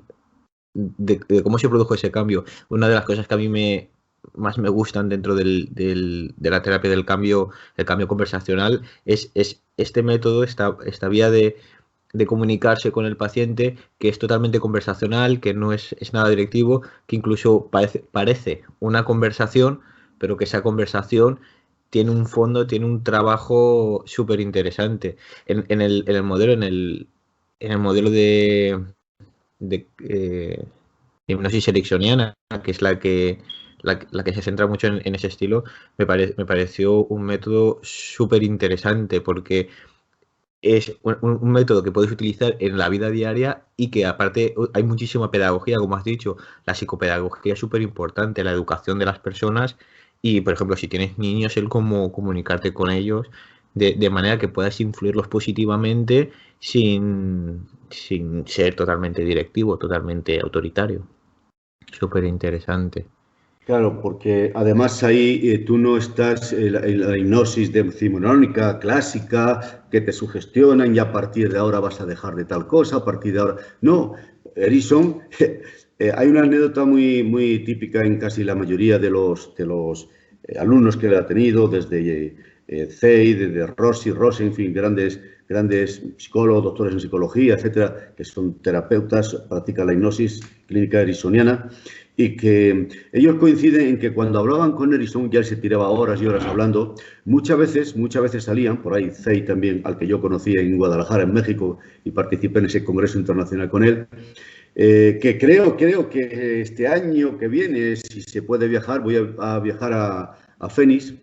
cómo se produjo ese cambio. Una de las cosas que a mí más me gustan dentro de la terapia del cambio, el cambio conversacional, es este método, esta vía de de comunicarse con el paciente, que es totalmente conversacional, que no es nada directivo, que incluso parece una conversación, pero que esa conversación tiene un fondo, tiene un trabajo súper interesante. En el modelo, en el modelo de hipnosis ericksoniana, que es la que se centra mucho en ese estilo, me pareció un método súper interesante porque es un método que puedes utilizar en la vida diaria y que aparte hay muchísima pedagogía, como has dicho, la psicopedagogía es súper importante, la educación de las personas y, por ejemplo, si tienes niños, el cómo comunicarte con ellos de manera que puedas influirlos positivamente sin ser totalmente directivo, totalmente autoritario. Súper interesante. Claro, porque además ahí tú no estás en la hipnosis decimonónica clásica que te sugestionan y a partir de ahora vas a dejar de tal cosa, a partir de ahora. No, Erickson, hay una anécdota muy típica en casi la mayoría de los alumnos que él ha tenido, desde Zey, desde Rossi, en fin, grandes psicólogos, doctores en psicología, etcétera, que son terapeutas, practican la hipnosis clínica ericksoniana. Y que ellos coinciden en que cuando hablaban con Erickson, ya él se tiraba horas y horas hablando, muchas veces salían, por ahí Zey también, al que yo conocí en Guadalajara, en México, y participé en ese congreso internacional con él, que creo que este año que viene, si se puede viajar, voy a viajar a Phoenix,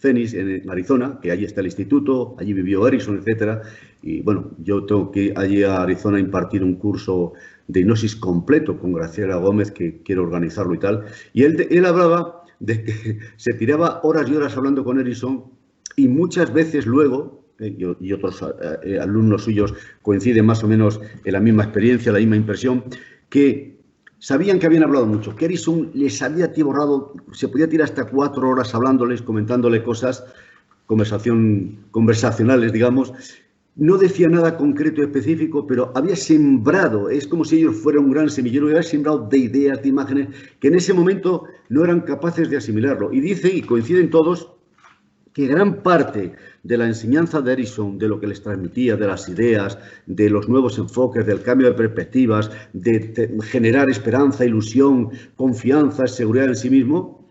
en Arizona, que allí está el instituto, allí vivió Erickson, etcétera. Y bueno, yo tengo que ir allí a Arizona a impartir un curso de hipnosis completo con Graciela Gómez, que quiero organizarlo y tal. Y él hablaba de que se tiraba horas y horas hablando con Erickson y muchas veces luego, y otros alumnos suyos coinciden más o menos en la misma experiencia, la misma impresión, que sabían que habían hablado mucho, que Erickson les había atiborrado, se podía tirar hasta 4 horas hablándoles, comentándole cosas, conversacionales, digamos. No decía nada concreto y específico, pero había sembrado, es como si ellos fueran un gran semillero, había sembrado de ideas, de imágenes, que en ese momento no eran capaces de asimilarlo. Y dicen, y coinciden todos, que gran parte de la enseñanza de Erickson, de lo que les transmitía, de las ideas, de los nuevos enfoques, del cambio de perspectivas, de generar esperanza, ilusión, confianza, seguridad en sí mismo,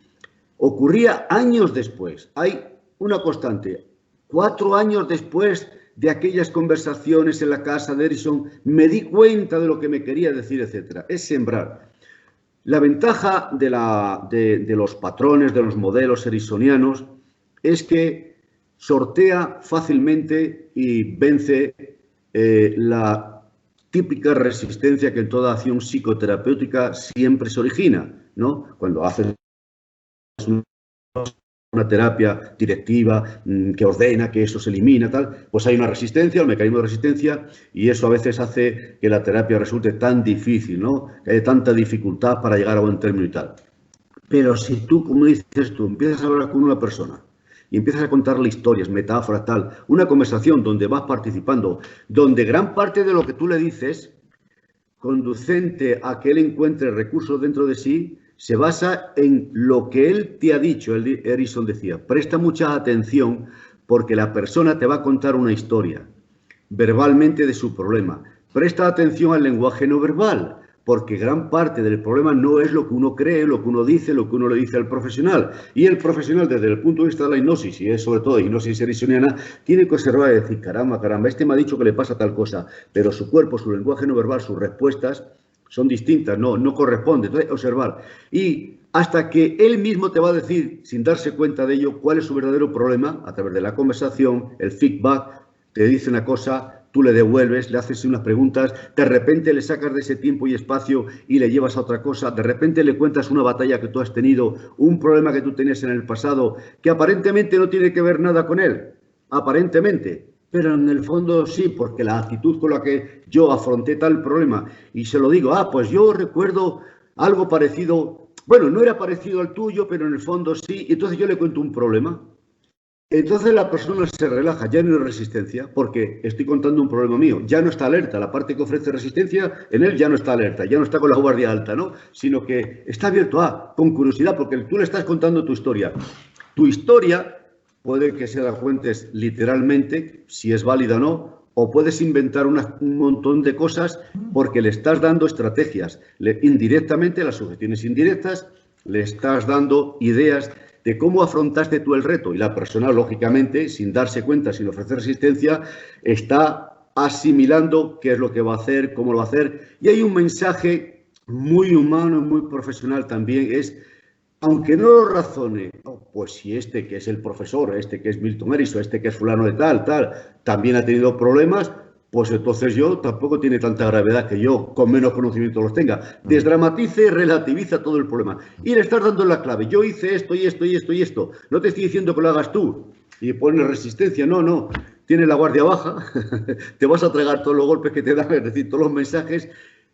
ocurría años después. Hay una constante. 4 años después de aquellas conversaciones en la casa de Erickson, me di cuenta de lo que me quería decir, etc. Es sembrar. La ventaja de los patrones, de los modelos ericksonianos, es que sortea fácilmente y vence la típica resistencia que en toda acción psicoterapéutica siempre se origina, ¿no? Cuando haces una terapia directiva que ordena, que eso se elimina, tal, pues hay una resistencia, un mecanismo de resistencia, y eso a veces hace que la terapia resulte tan difícil, ¿no? Que haya tanta dificultad para llegar a buen término y tal. Pero si tú, como dices tú, empiezas a hablar con una persona y empiezas a contarle historias, metáforas, tal, una conversación donde vas participando, donde gran parte de lo que tú le dices, conducente a que él encuentre recursos dentro de sí, se basa en lo que él te ha dicho. Erickson decía, presta mucha atención porque la persona te va a contar una historia verbalmente de su problema. Presta atención al lenguaje no verbal, porque gran parte del problema no es lo que uno cree, lo que uno dice, lo que uno le dice al profesional. Y el profesional, desde el punto de vista de la hipnosis, y es sobre todo hipnosis ericksoniana, tiene que observar y decir, caramba, este me ha dicho que le pasa tal cosa, pero su cuerpo, su lenguaje no verbal, sus respuestas son distintas, no corresponde. Entonces, observar. Y hasta que él mismo te va a decir, sin darse cuenta de ello, cuál es su verdadero problema, a través de la conversación, el feedback, te dice una cosa, tú le devuelves, le haces unas preguntas, de repente le sacas de ese tiempo y espacio y le llevas a otra cosa, de repente le cuentas una batalla que tú has tenido, un problema que tú tenías en el pasado, que aparentemente no tiene que ver nada con él, aparentemente, pero en el fondo sí, porque la actitud con la que yo afronté tal problema y se lo digo, pues yo recuerdo algo parecido, bueno, no era parecido al tuyo, pero en el fondo sí, y entonces yo le cuento un problema. Entonces la persona se relaja, ya no hay resistencia, porque estoy contando un problema mío, ya no está alerta, la parte que ofrece resistencia en él ya no está alerta, ya no está con la guardia alta, ¿no? Sino que está abierto con curiosidad, porque tú le estás contando tu historia. Tu historia puede que se la cuentes literalmente, si es válida o no, o puedes inventar un montón de cosas porque le estás dando estrategias. Indirectamente, las sugestiones indirectas, le estás dando ideas de cómo afrontaste tú el reto. Y la persona, lógicamente, sin darse cuenta, sin ofrecer resistencia, está asimilando qué es lo que va a hacer, cómo lo va a hacer. Y hay un mensaje muy humano y muy profesional también, es, aunque no lo razone, oh, pues si este que es el profesor, este que es Milton Erickson, este que es fulano de tal, también ha tenido problemas, pues entonces yo tampoco tiene tanta gravedad que yo con menos conocimiento los tenga. Desdramatice, relativiza todo el problema. Y le estás dando la clave. Yo hice esto y esto y esto y esto. No te estoy diciendo que lo hagas tú y pones resistencia. No, no. Tienes la guardia baja. Te vas a tragar todos los golpes que te dan, es decir, todos los mensajes.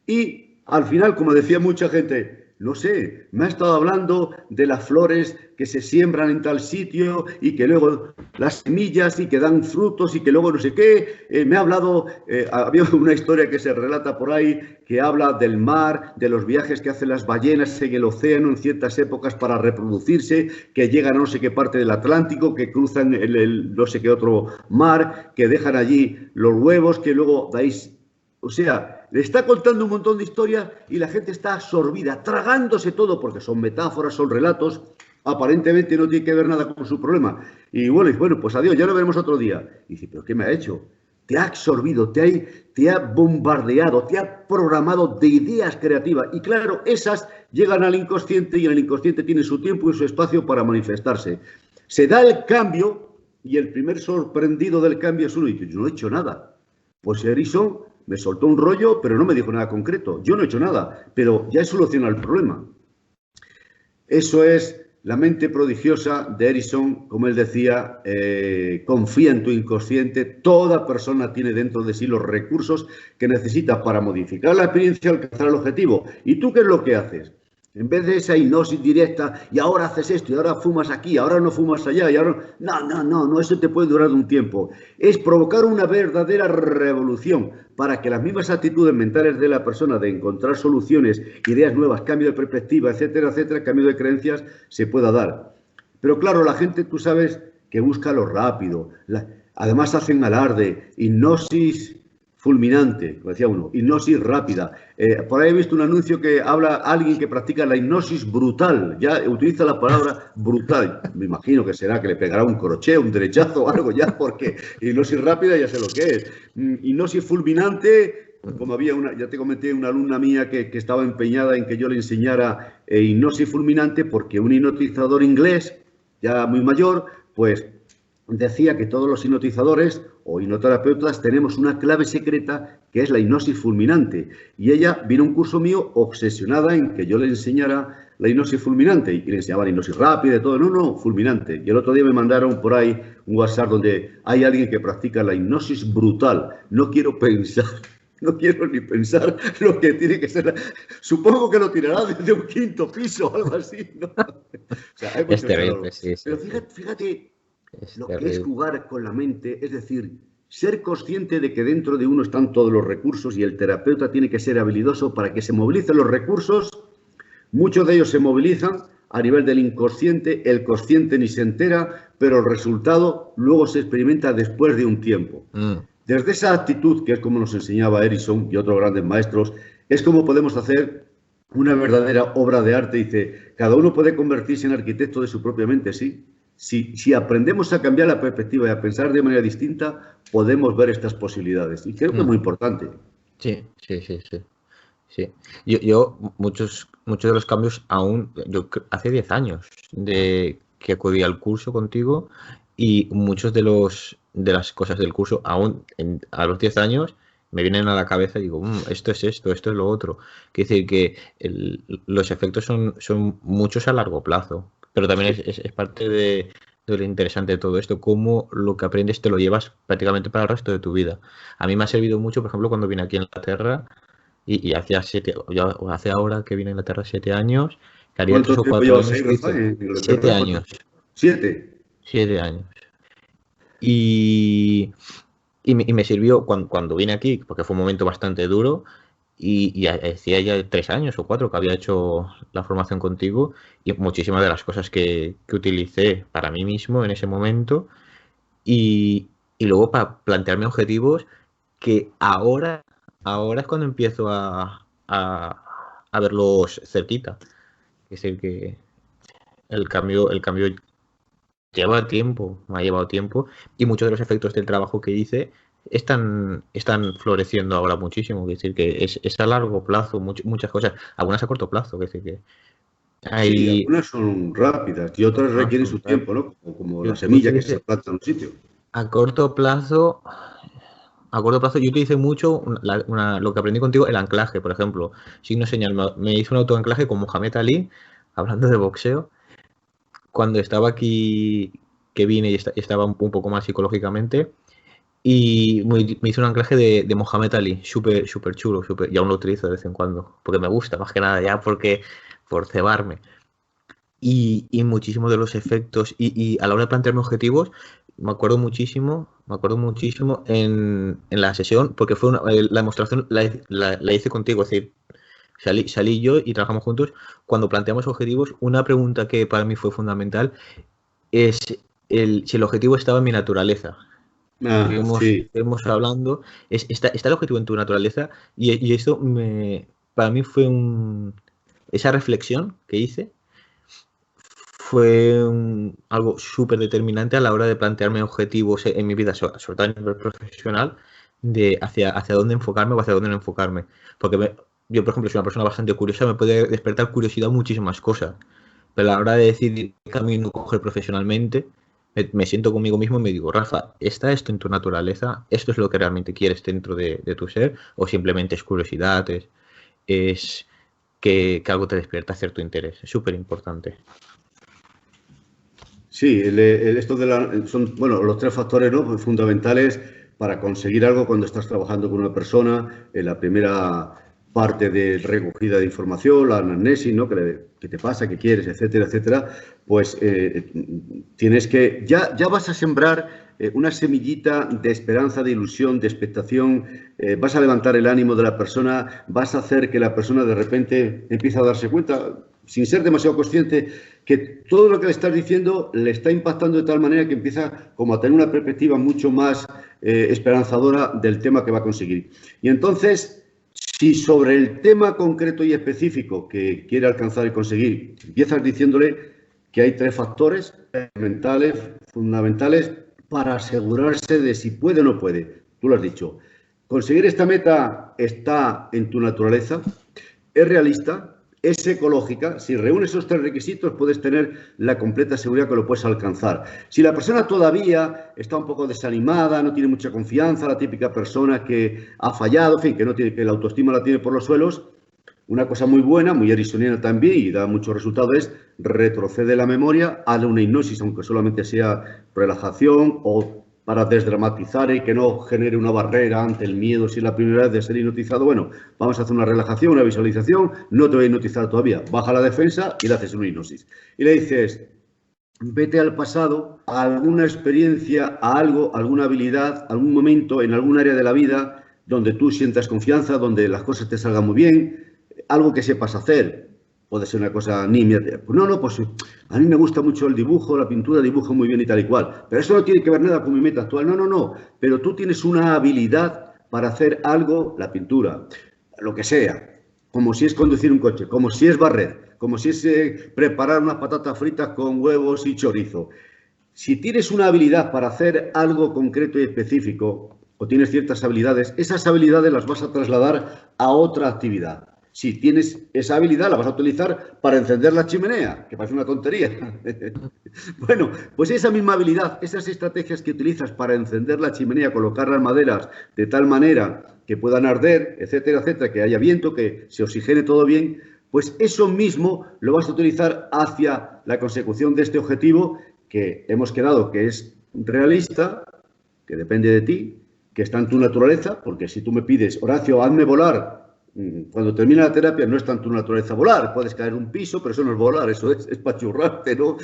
Y al final, como decía mucha gente, no sé, me ha estado hablando de las flores que se siembran en tal sitio y que luego las semillas y que dan frutos y que luego no sé qué. Me ha hablado, había una historia que se relata por ahí que habla del mar, de los viajes que hacen las ballenas en el océano en ciertas épocas para reproducirse, que llegan a no sé qué parte del Atlántico, que cruzan el no sé qué otro mar, que dejan allí los huevos, que luego dais... O sea, le está contando un montón de historias y la gente está absorbida, tragándose todo, porque son metáforas, son relatos, aparentemente no tiene que ver nada con su problema. Y bueno, pues adiós, ya lo veremos otro día. Y dice, ¿pero qué me ha hecho? Te ha absorbido, te ha bombardeado, te ha programado de ideas creativas. Y claro, esas llegan al inconsciente y en el inconsciente tiene su tiempo y su espacio para manifestarse. Se da el cambio y el primer sorprendido del cambio es uno y dice, yo no he hecho nada. Pues Erickson me soltó un rollo, pero no me dijo nada concreto. Yo no he hecho nada, pero ya he solucionado el problema. Eso es la mente prodigiosa de Erickson, como él decía, confía en tu inconsciente. Toda persona tiene dentro de sí los recursos que necesita para modificar la experiencia y alcanzar el objetivo. ¿Y tú qué es lo que haces? En vez de esa hipnosis directa, y ahora haces esto, y ahora fumas aquí, ahora no fumas allá, y ahora... No, eso te puede durar un tiempo. Es provocar una verdadera revolución para que las mismas actitudes mentales de la persona de encontrar soluciones, ideas nuevas, cambio de perspectiva, etcétera, etcétera, cambio de creencias, se pueda dar. Pero claro, la gente, tú sabes, que busca lo rápido. Además hacen alarde, hipnosis fulminante, como decía uno, hipnosis rápida. Por ahí he visto un anuncio que habla alguien que practica la hipnosis brutal, ya utiliza la palabra brutal. Me imagino que será que le pegará un crochet, un derechazo o algo ya, porque hipnosis rápida ya sé lo que es. Hipnosis fulminante, como había una, ya te comenté, una alumna mía que estaba empeñada en que yo le enseñara hipnosis fulminante porque un hipnotizador inglés, ya muy mayor, pues decía que todos los hipnotizadores o hipnoterapeutas tenemos una clave secreta que es la hipnosis fulminante. Y ella vino a un curso mío obsesionada en que yo le enseñara la hipnosis fulminante. Y le enseñaba la hipnosis rápida y todo. No, fulminante. Y el otro día me mandaron por ahí un WhatsApp donde hay alguien que practica la hipnosis brutal. No quiero pensar. No quiero ni pensar lo que tiene que ser. Supongo que lo tirará desde un quinto piso o algo así, ¿no? O sea, hay es terrible, sí. Pero fíjate lo que es jugar con la mente, es decir, ser consciente de que dentro de uno están todos los recursos y el terapeuta tiene que ser habilidoso para que se movilicen los recursos. Muchos de ellos se movilizan a nivel del inconsciente, el consciente ni se entera, pero el resultado luego se experimenta después de un tiempo. Desde esa actitud, que es como nos enseñaba Erickson y otros grandes maestros, es como podemos hacer una verdadera obra de arte. Dice, cada uno puede convertirse en arquitecto de su propia mente, sí. Si aprendemos a cambiar la perspectiva y a pensar de manera distinta, podemos ver estas posibilidades. Y creo que es muy importante. Sí. Yo muchos de los cambios yo hace 10 años de que acudí al curso contigo y muchos de las cosas del curso a los 10 años me vienen a la cabeza y digo, esto es esto es lo otro. Quiere decir que los efectos son muchos a largo plazo. Pero también es parte de lo interesante de todo esto, cómo lo que aprendes te lo llevas prácticamente para el resto de tu vida. A mí me ha servido mucho, por ejemplo, cuando vine aquí a Inglaterra y hace ahora que vine a Inglaterra 7 años, que haría 3 o 4 años. 7 años. 7 años. Y me sirvió cuando vine aquí, porque fue un momento bastante duro. Y hacía ya 3 años o 4 que había hecho la formación contigo y muchísimas de las cosas que utilicé para mí mismo en ese momento y luego para plantearme objetivos que ahora es cuando empiezo a verlos cerquita. Es decir, que el cambio lleva tiempo, me ha llevado tiempo, y muchos de los efectos del trabajo que hice están floreciendo ahora muchísimo. Es decir, que es a largo plazo, muchas cosas, algunas a corto plazo. Es decir, que Sí, hay... algunas son rápidas y otras requieren su tiempo, ¿no? Como la semilla que se planta en un sitio. A corto plazo, yo utilicé mucho lo que aprendí contigo, el anclaje, por ejemplo. Signo señal. Me hice un autoanclaje con Mohamed Ali, hablando de boxeo, cuando estaba aquí, que vine y estaba un poco más psicológicamente. Y me hice un anclaje de Mohamed Ali, súper chulo, y aún lo utilizo de vez en cuando, porque me gusta, más que nada, ya por cebarme. Y muchísimos de los efectos, y a la hora de plantearme objetivos, me acuerdo muchísimo en la sesión, porque fue la demostración la hice contigo, es decir, salí yo y trabajamos juntos. Cuando planteamos objetivos, una pregunta que para mí fue fundamental es si el objetivo estaba en mi naturaleza. Sí. Estuvimos hablando, está el objetivo en tu naturaleza, y esto para mí fue esa reflexión que hice fue algo súper determinante a la hora de plantearme objetivos en mi vida, sobre todo a nivel profesional, de hacia dónde enfocarme o hacia dónde no enfocarme. Porque yo, por ejemplo, soy una persona bastante curiosa, me puede despertar curiosidad muchísimas cosas, pero a la hora de decidir qué camino coger profesionalmente, me siento conmigo mismo y me digo, Rafa, ¿está esto en tu naturaleza? ¿Esto es lo que realmente quieres dentro de tu ser? ¿O simplemente es curiosidad? Es que algo te despierta cierto interés. Es súper importante. Sí, esto son, bueno, los tres factores, ¿no?, fundamentales para conseguir algo cuando estás trabajando con una persona. En la primera parte de recogida de información, la anamnesis, ¿no?, qué te pasa, qué quieres, etcétera, etcétera, pues tienes que, ya vas a sembrar una semillita de esperanza, de ilusión, de expectación, vas a levantar el ánimo de la persona, vas a hacer que la persona de repente empiece a darse cuenta, sin ser demasiado consciente, que todo lo que le estás diciendo le está impactando de tal manera que empieza como a tener una perspectiva mucho más esperanzadora del tema que va a conseguir. Y entonces, si sobre el tema concreto y específico que quiere alcanzar y conseguir, empiezas diciéndole que hay tres factores fundamentales para asegurarse de si puede o no puede. Tú lo has dicho. Conseguir esta meta está en tu naturaleza, es realista, es ecológica. Si reúnes esos tres requisitos, puedes tener la completa seguridad que lo puedes alcanzar. Si la persona todavía está un poco desanimada, no tiene mucha confianza, la típica persona que ha fallado, en fin, que la autoestima la tiene por los suelos, una cosa muy buena, muy erisoniana también y da mucho resultado, es retrocede la memoria, hazle una hipnosis, aunque solamente sea relajación o para desdramatizar y que no genere una barrera ante el miedo si es la primera vez de ser hipnotizado. Bueno, vamos a hacer una relajación, una visualización, no te voy a hipnotizar todavía, baja la defensa y le haces una hipnosis. Y le dices, vete al pasado, a alguna experiencia, a algo, alguna habilidad, algún momento en algún área de la vida donde tú sientas confianza, donde las cosas te salgan muy bien, algo que sepas hacer. Puede ser una cosa nimia. Pues no, pues a mí me gusta mucho el dibujo, la pintura, dibujo muy bien y tal y cual. Pero eso no tiene que ver nada con mi meta actual. No. Pero tú tienes una habilidad para hacer algo, la pintura, lo que sea. Como si es conducir un coche, como si es barrer, como si es preparar unas patatas fritas con huevos y chorizo. Si tienes una habilidad para hacer algo concreto y específico, o tienes ciertas habilidades, esas habilidades las vas a trasladar a otra actividad. Si tienes esa habilidad, la vas a utilizar para encender la chimenea, que parece una tontería. Bueno, pues esa misma habilidad, esas estrategias que utilizas para encender la chimenea, colocar las maderas de tal manera que puedan arder, etcétera, etcétera, que haya viento, que se oxigene todo bien, pues eso mismo lo vas a utilizar hacia la consecución de este objetivo que hemos quedado que es realista, que depende de ti, que está en tu naturaleza, porque si tú me pides, Horacio, hazme volar, cuando termina la terapia no está en tu naturaleza volar, puedes caer un piso, pero eso no es volar, eso es pachurrarte, ¿no?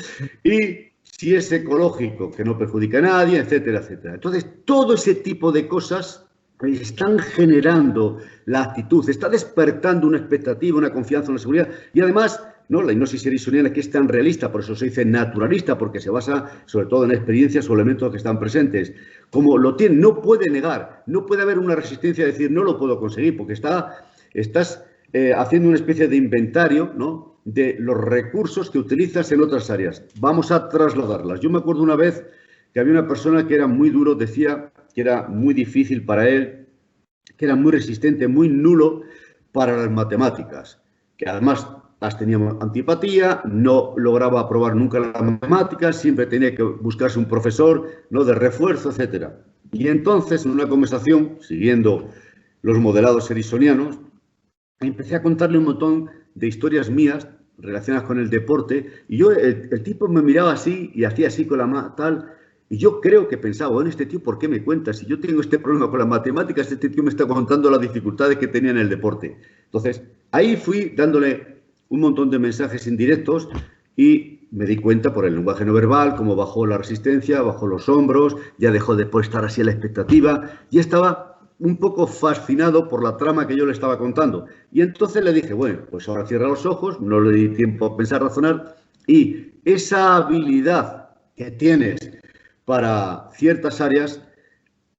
Y si es ecológico, que no perjudica a nadie, etcétera, etcétera. Entonces, todo ese tipo de cosas están generando la actitud, está despertando una expectativa, una confianza, una seguridad, y además ¿no? La hipnosis ericksoniana, que es tan realista, por eso se dice naturalista, porque se basa sobre todo en experiencias o elementos que están presentes. Como lo tiene, no puede negar, no puede haber una resistencia a decir no lo puedo conseguir, porque estás haciendo una especie de inventario, ¿no?, de los recursos que utilizas en otras áreas. Vamos a trasladarlas. Yo me acuerdo una vez que había una persona que era muy duro, decía que era muy difícil para él, que era muy resistente, muy nulo para las matemáticas, que además las tenía antipatía, no lograba aprobar nunca las matemáticas, siempre tenía que buscarse un profesor, ¿no?, de refuerzo, etc. Y entonces, en una conversación, siguiendo los modelados ericksonianos, empecé a contarle un montón de historias mías relacionadas con el deporte, y yo, el tipo me miraba así y hacía así con la mano, tal, y yo creo que pensaba, bueno, este tío, ¿por qué me cuenta? Si yo tengo este problema con las matemáticas, este tío me está contando las dificultades que tenía en el deporte. Entonces, ahí fui dándole un montón de mensajes indirectos y me di cuenta por el lenguaje no verbal, cómo bajó la resistencia, bajó los hombros, ya dejó de estar así a la expectativa, y estaba un poco fascinado por la trama que yo le estaba contando. Y entonces le dije, bueno, pues ahora cierra los ojos, no le di tiempo a pensar, razonar, y esa habilidad que tienes para ciertas áreas,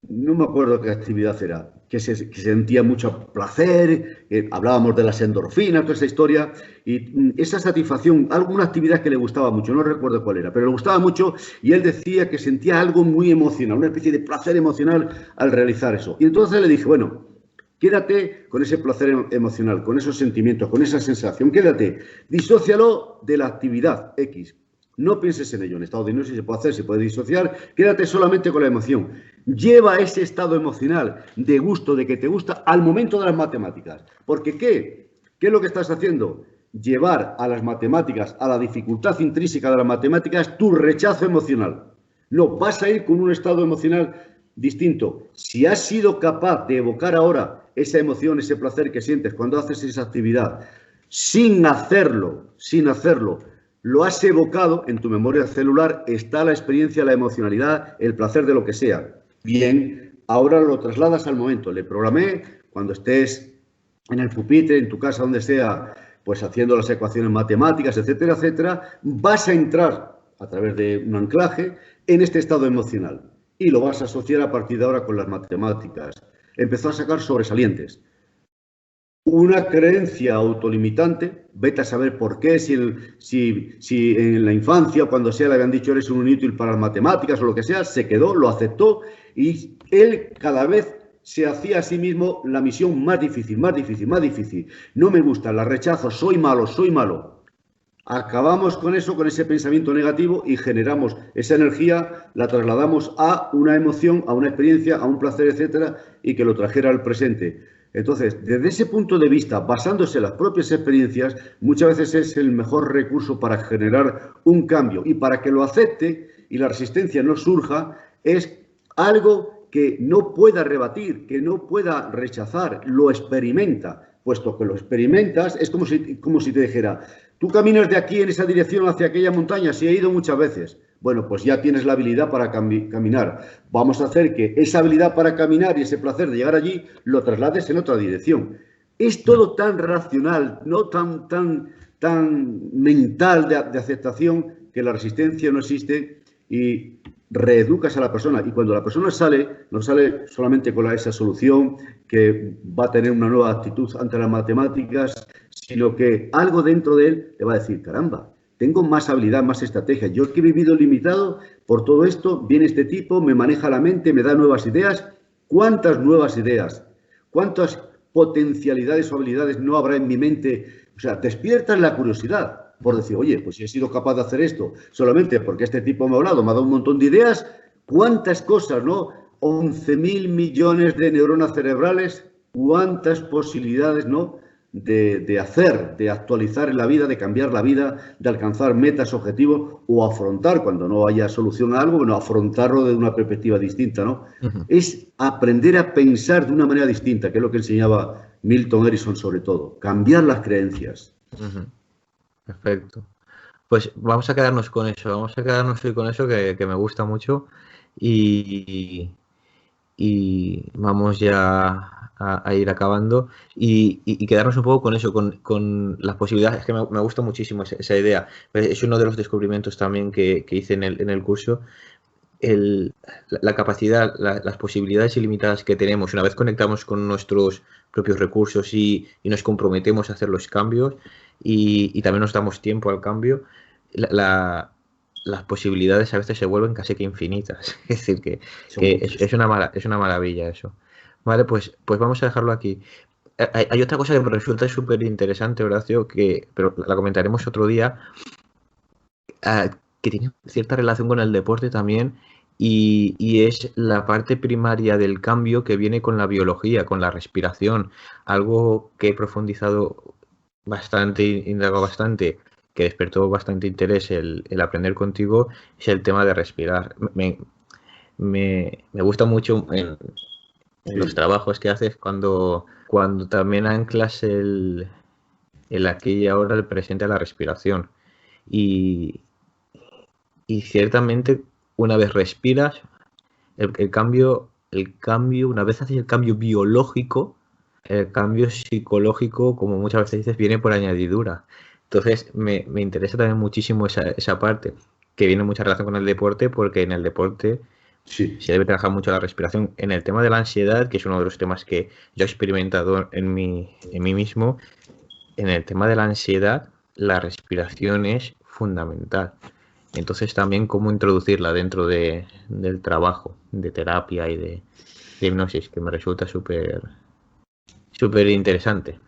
no me acuerdo qué actividad era, que sentía mucho placer, hablábamos de las endorfinas, toda esa historia, y esa satisfacción, alguna actividad que le gustaba mucho, no recuerdo cuál era, pero le gustaba mucho y él decía que sentía algo muy emocional, una especie de placer emocional al realizar eso. Y entonces le dije, bueno, quédate con ese placer emocional, con esos sentimientos, con esa sensación, quédate, disócialo de la actividad X. No pienses en ello, en estado de hipnosis se puede hacer, se puede disociar, quédate solamente con la emoción. Lleva ese estado emocional de gusto, de que te gusta, al momento de las matemáticas. Porque ¿qué es lo que estás haciendo? Llevar a las matemáticas, a la dificultad intrínseca de las matemáticas, tu rechazo emocional. No, vas a ir con un estado emocional distinto. Si has sido capaz de evocar ahora esa emoción, ese placer que sientes cuando haces esa actividad, sin hacerlo, lo has evocado en tu memoria celular, está la experiencia, la emocionalidad, el placer de lo que sea. Bien, ahora lo trasladas al momento. Le programé, cuando estés en el pupitre, en tu casa, donde sea, pues haciendo las ecuaciones matemáticas, etcétera, etcétera, vas a entrar a través de un anclaje en este estado emocional y lo vas a asociar a partir de ahora con las matemáticas. Empezó a sacar sobresalientes. Una creencia autolimitante, vete a saber por qué, si en la infancia, cuando sea, le habían dicho eres un inútil para las matemáticas o lo que sea, se quedó, lo aceptó y él cada vez se hacía a sí mismo la misión más difícil, más difícil, más difícil. No me gusta, la rechazo, soy malo, soy malo. Acabamos con eso, con ese pensamiento negativo y generamos esa energía, la trasladamos a una emoción, a una experiencia, a un placer, etcétera, y que lo trajera al presente. Entonces, desde ese punto de vista, basándose en las propias experiencias, muchas veces es el mejor recurso para generar un cambio. Y para que lo acepte y la resistencia no surja, es algo que no pueda rebatir, que no pueda rechazar, lo experimenta. Puesto que lo experimentas, es como si te dijera, tú caminas de aquí en esa dirección hacia aquella montaña, sí he ido muchas veces. Bueno, pues ya tienes la habilidad para caminar. Vamos a hacer que esa habilidad para caminar y ese placer de llegar allí lo traslades en otra dirección. Es todo tan racional, no tan mental de aceptación, que la resistencia no existe y reeducas a la persona. Y cuando la persona sale, no sale solamente con esa solución que va a tener una nueva actitud ante las matemáticas, sino que algo dentro de él le va a decir, caramba, tengo más habilidad, más estrategia. Yo que he vivido limitado por todo esto, viene este tipo, me maneja la mente, me da nuevas ideas. ¿Cuántas nuevas ideas? ¿Cuántas potencialidades o habilidades no habrá en mi mente? O sea, despiertas la curiosidad por decir, oye, pues si he sido capaz de hacer esto solamente porque este tipo me ha hablado, me ha dado un montón de ideas. ¿Cuántas cosas, no? 11.000 millones de neuronas cerebrales. ¿Cuántas posibilidades, no?, de hacer, de actualizar en la vida, de cambiar la vida, de alcanzar metas, objetivos o afrontar, cuando no haya solución a algo, bueno, afrontarlo de una perspectiva distinta, ¿no? Es aprender a pensar de una manera distinta, que es lo que enseñaba Milton Erickson sobre todo, cambiar las creencias. Perfecto. Pues vamos a quedarnos con eso, que me gusta mucho y vamos ya a ir acabando y quedarnos un poco con eso, con las posibilidades. Es que me gusta muchísimo esa idea. Es uno de los descubrimientos también que hice en el curso. La capacidad, las posibilidades ilimitadas que tenemos una vez conectamos con nuestros propios recursos y nos comprometemos a hacer los cambios y también nos damos tiempo al cambio, las posibilidades a veces se vuelven casi que infinitas. Es decir, que es una maravilla eso. Vale, pues vamos a dejarlo aquí. Hay otra cosa que me resulta súper interesante, Horacio, pero la comentaremos otro día, que tiene cierta relación con el deporte también, y es la parte primaria del cambio que viene con la biología, con la respiración. Algo que he profundizado bastante, indagado bastante, que despertó bastante interés el aprender contigo, es el tema de respirar. Me gusta mucho en los trabajos que haces cuando también anclas el aquí y ahora, el presente a la respiración. Y, y ciertamente, una vez respiras, el cambio, una vez haces el cambio biológico, el cambio psicológico, como muchas veces dices, viene por añadidura. Entonces, me interesa también muchísimo esa parte, que viene en mucha relación con el deporte, porque en el deporte se debe trabajar mucho la respiración. En el tema de la ansiedad, que es uno de los temas que yo he experimentado en mí mismo, en el tema de la ansiedad, la respiración es fundamental. Entonces también cómo introducirla dentro del trabajo de terapia y de hipnosis, que me resulta súper interesante.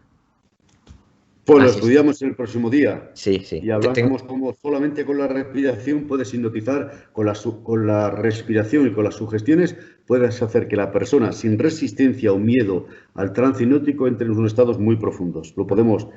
Pues lo estudiamos el próximo día. Sí. Y hablamos cómo solamente con la respiración puedes hipnotizar, con la respiración y con las sugestiones puedes hacer que la persona sin resistencia o miedo al trance hipnótico entre en unos estados muy profundos. Lo podemos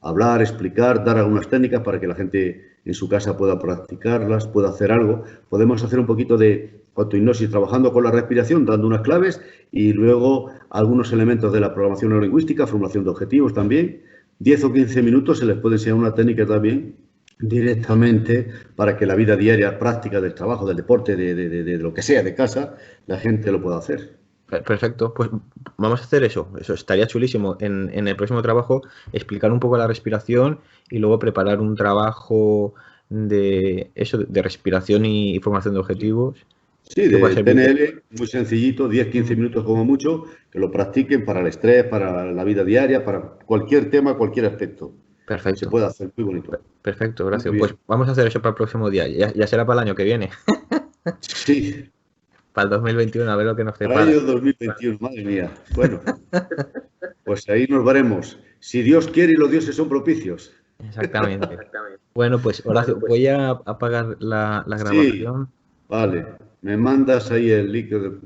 hablar, explicar, dar algunas técnicas para que la gente en su casa pueda practicarlas, pueda hacer algo. Podemos hacer un poquito de autohipnosis trabajando con la respiración, dando unas claves y luego algunos elementos de la programación neurolingüística, formulación de objetivos también. 10 o 15 minutos se les puede enseñar una técnica también directamente para que la vida diaria, práctica del trabajo, del deporte, de lo que sea, de casa, la gente lo pueda hacer. Perfecto, pues vamos a hacer eso. Eso estaría chulísimo. En el próximo trabajo explicar un poco la respiración y luego preparar un trabajo de respiración y formación de objetivos. Sí, de PNL, muy sencillito, 10-15 minutos como mucho, que lo practiquen para el estrés, para la vida diaria, para cualquier tema, cualquier aspecto. Perfecto. Se puede hacer, muy bonito. Perfecto, gracias. Pues vamos a hacer eso para el próximo día. Ya será para el año que viene. Sí. Para el 2021, a ver lo que nos separa. Para el año 2021, madre mía. Bueno, pues ahí nos veremos. Si Dios quiere y los dioses son propicios. Exactamente. Bueno, pues Horacio, voy a apagar la grabación. Sí, vale. Me mandas ahí el líquido.